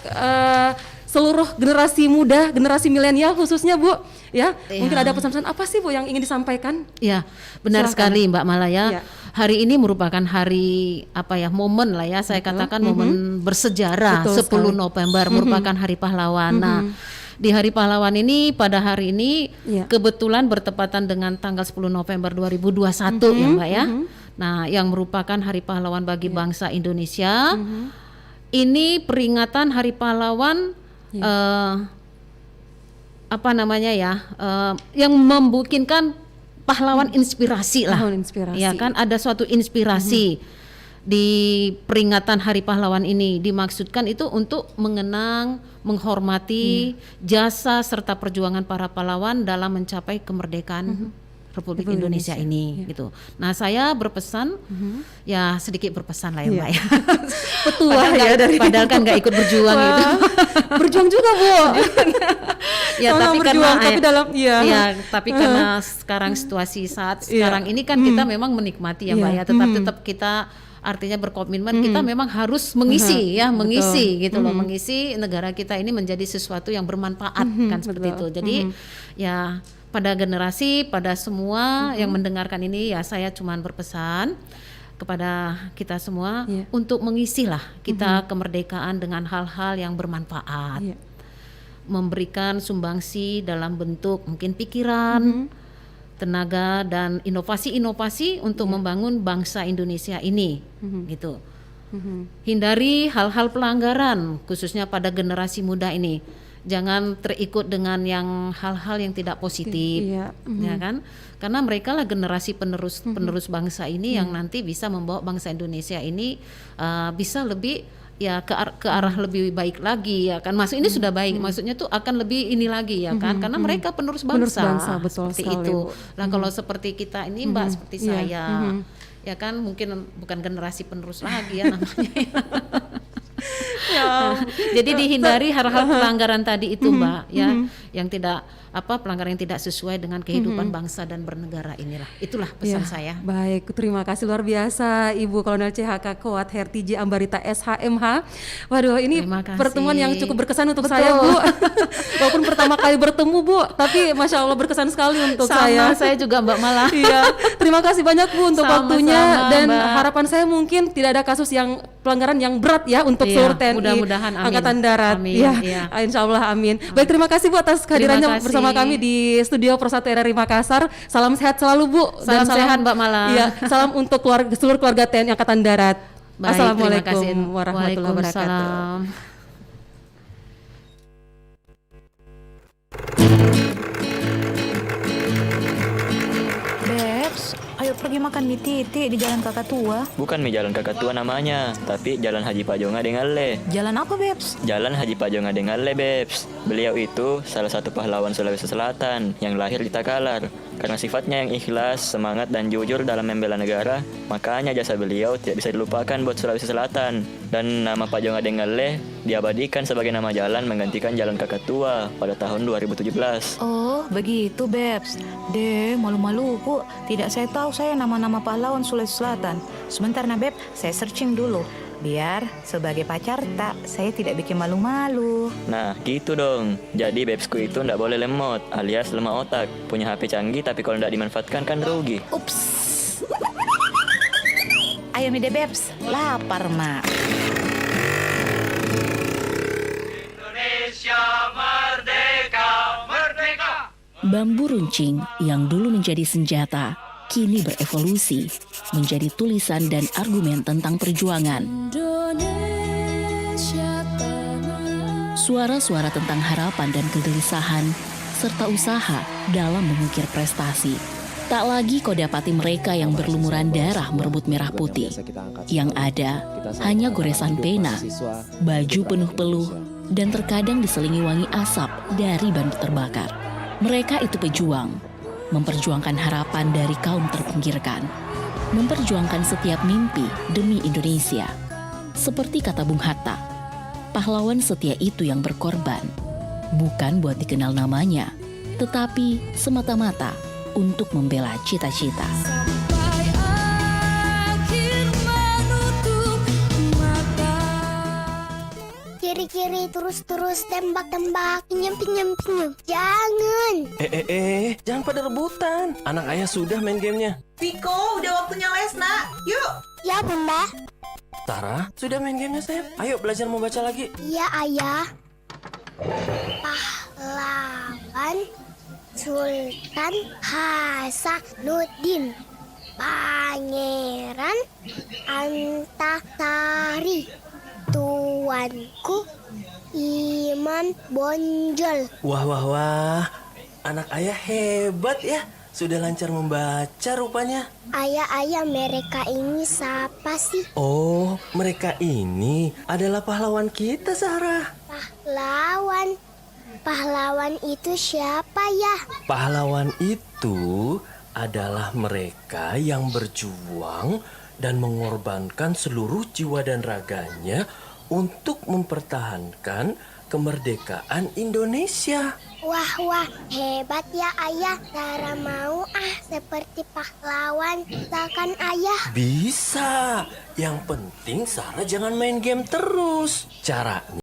seluruh generasi muda, generasi milenial khususnya Bu, ya. Mungkin ada pesan-pesan apa sih Bu yang ingin disampaikan? Ya, benar sekali Mbak Mala ya. Ya. Hari ini merupakan hari momen lah ya, saya katakan momen bersejarah. 10 November merupakan Hari Pahlawan. Nah, di Hari Pahlawan ini pada hari ini kebetulan bertepatan dengan tanggal 10 November 2021 ya Mbak ya. Nah, yang merupakan Hari Pahlawan bagi bangsa Indonesia. Ini peringatan Hari Pahlawan yang membukinkan pahlawan inspirasi lah. Ya kan, ada suatu inspirasi di peringatan Hari Pahlawan ini. Dimaksudkan itu untuk mengenang, menghormati jasa serta perjuangan para pahlawan dalam mencapai kemerdekaan Republik Indonesia ini gitu. Nah, saya berpesan ya sedikit berpesan lah ya Mbak ya. Petua ya dari padahal kan nggak ikut berjuang gitu. Berjuang juga Bu. Ya tapi berjuang, karena tapi karena sekarang situasi saat sekarang ini kan kita memang menikmati ya Mbak ya. Tetap kita artinya berkomitmen kita memang harus mengisi gitu loh, mengisi negara kita ini menjadi sesuatu yang bermanfaat kan seperti itu. Jadi ya pada generasi, pada semua yang mendengarkan ini ya saya cuman berpesan kepada kita semua untuk mengisilah kita kemerdekaan dengan hal-hal yang bermanfaat. Memberikan sumbangsi dalam bentuk mungkin pikiran, tenaga dan inovasi-inovasi untuk membangun bangsa Indonesia ini gitu. Hindari hal-hal pelanggaran khususnya pada generasi muda ini. Jangan terikut dengan yang hal-hal yang tidak positif, ya kan? Karena mereka lah generasi penerus bangsa ini yang nanti bisa membawa bangsa Indonesia ini bisa lebih ke arah lebih baik lagi ya kan. Maksud ini sudah baik, maksudnya tuh akan lebih ini lagi ya kan, karena mereka penerus bangsa, betul seperti sekali, itu. Bu. Nah kalau seperti kita ini Mbak seperti saya, ya kan mungkin bukan generasi penerus lagi ya namanya. Jadi dihindari hal-hal pelanggaran tadi itu Mbak ya, yang tidak pelanggaran yang tidak sesuai dengan kehidupan bangsa dan bernegara inilah. Itulah pesan saya. Baik, terima kasih luar biasa Ibu Kolonel CHK Koat Hertiji Ambarita SHMH. Waduh, ini pertemuan yang cukup berkesan untuk saya Bu. Walaupun pertama kali bertemu Bu, tapi Masya Allah berkesan sekali untuk saya. Saya juga Mbak Mala. Terima kasih banyak Bu untuk waktunya dan Mbak. Harapan saya mungkin tidak ada kasus yang pelanggaran yang berat ya untuk seluruh TNI mudah-mudahan, Angkatan Darat. Insya Allah amin. Baik, terima kasih Bu atas kehadirannya bersama kami di studio Pro 1 RRI Makassar. Salam sehat selalu Bu. Salam sehat Mbak Mala. Salam untuk seluruh keluarga TNI Angkatan Darat. Baik, Assalamualaikum warahmatullahi wabarakatuh. Bebs, ayo pergi makan mie titik di Jalan Kakak Tua. Bukan mie Jalan Kakak Tua namanya, tapi Jalan Haji Pajonga Dengalle. Jalan apa Bebs? Jalan Haji Pajonga Dengalle Bebs. Beliau itu salah satu pahlawan Sulawesi Selatan yang lahir di Takalar. Karena sifatnya yang ikhlas, semangat dan jujur dalam membela negara, makanya jasa beliau tidak bisa dilupakan buat Sulawesi Selatan. Dan nama Pajonga Dengalle diabadikan sebagai nama jalan menggantikan Jalan Kakak Tua pada tahun 2017. Oh, begitu Bebs. Malu-malu kok. Tidak saya tahu saya nama-nama pahlawan Sulawesi Selatan. Sebentar nah Beb, saya searching dulu. Biar sebagai pacar saya tidak bikin malu-malu. Nah gitu dong. Jadi Bebsku itu ndak boleh lemot alias lemah otak. Punya HP canggih tapi kalau ndak dimanfaatkan kan rugi. Ups. Ayo mide Bebs, lapar mak. Indonesia merdeka, merdeka. Bambu runcing yang dulu menjadi senjata, kini berevolusi menjadi tulisan dan argumen tentang perjuangan. Suara-suara tentang harapan dan kegelisahan, serta usaha dalam mengukir prestasi. Tak lagi kau dapati mereka yang berlumuran darah merebut merah putih. Yang ada hanya goresan pena, baju penuh peluh, dan terkadang diselingi wangi asap dari ban terbakar. Mereka itu pejuang, memperjuangkan harapan dari kaum terpinggirkan, memperjuangkan setiap mimpi demi Indonesia. Seperti kata Bung Hatta, pahlawan setia itu yang berkorban, bukan buat dikenal namanya, tetapi semata-mata untuk membela cita-cita. Kiri-kiri terus-terus tembak-tembak, pinjam. Jangan. Jangan pada rebutan. Anak ayah sudah main gamenya. Viko, udah waktunya les, nak. Yuk. Ya, Bunda. Sarah, sudah main gamenya sayang? Ayo belajar membaca lagi. Iya, Ayah. Pahlawan Sultan Hasanuddin, Pangeran Antasari, tuanku Imam Bonjol. Wah. Anak ayah hebat ya. Sudah lancar membaca rupanya. Ayah, mereka ini siapa sih? Oh, mereka ini adalah pahlawan kita, Sarah. Pahlawan itu siapa ya? Pahlawan itu adalah mereka yang berjuang dan mengorbankan seluruh jiwa dan raganya untuk mempertahankan kemerdekaan Indonesia. Wah, hebat ya Ayah. Sarah mau seperti pahlawan. Misalkan Ayah. Bisa. Yang penting Sarah jangan main game terus. Caranya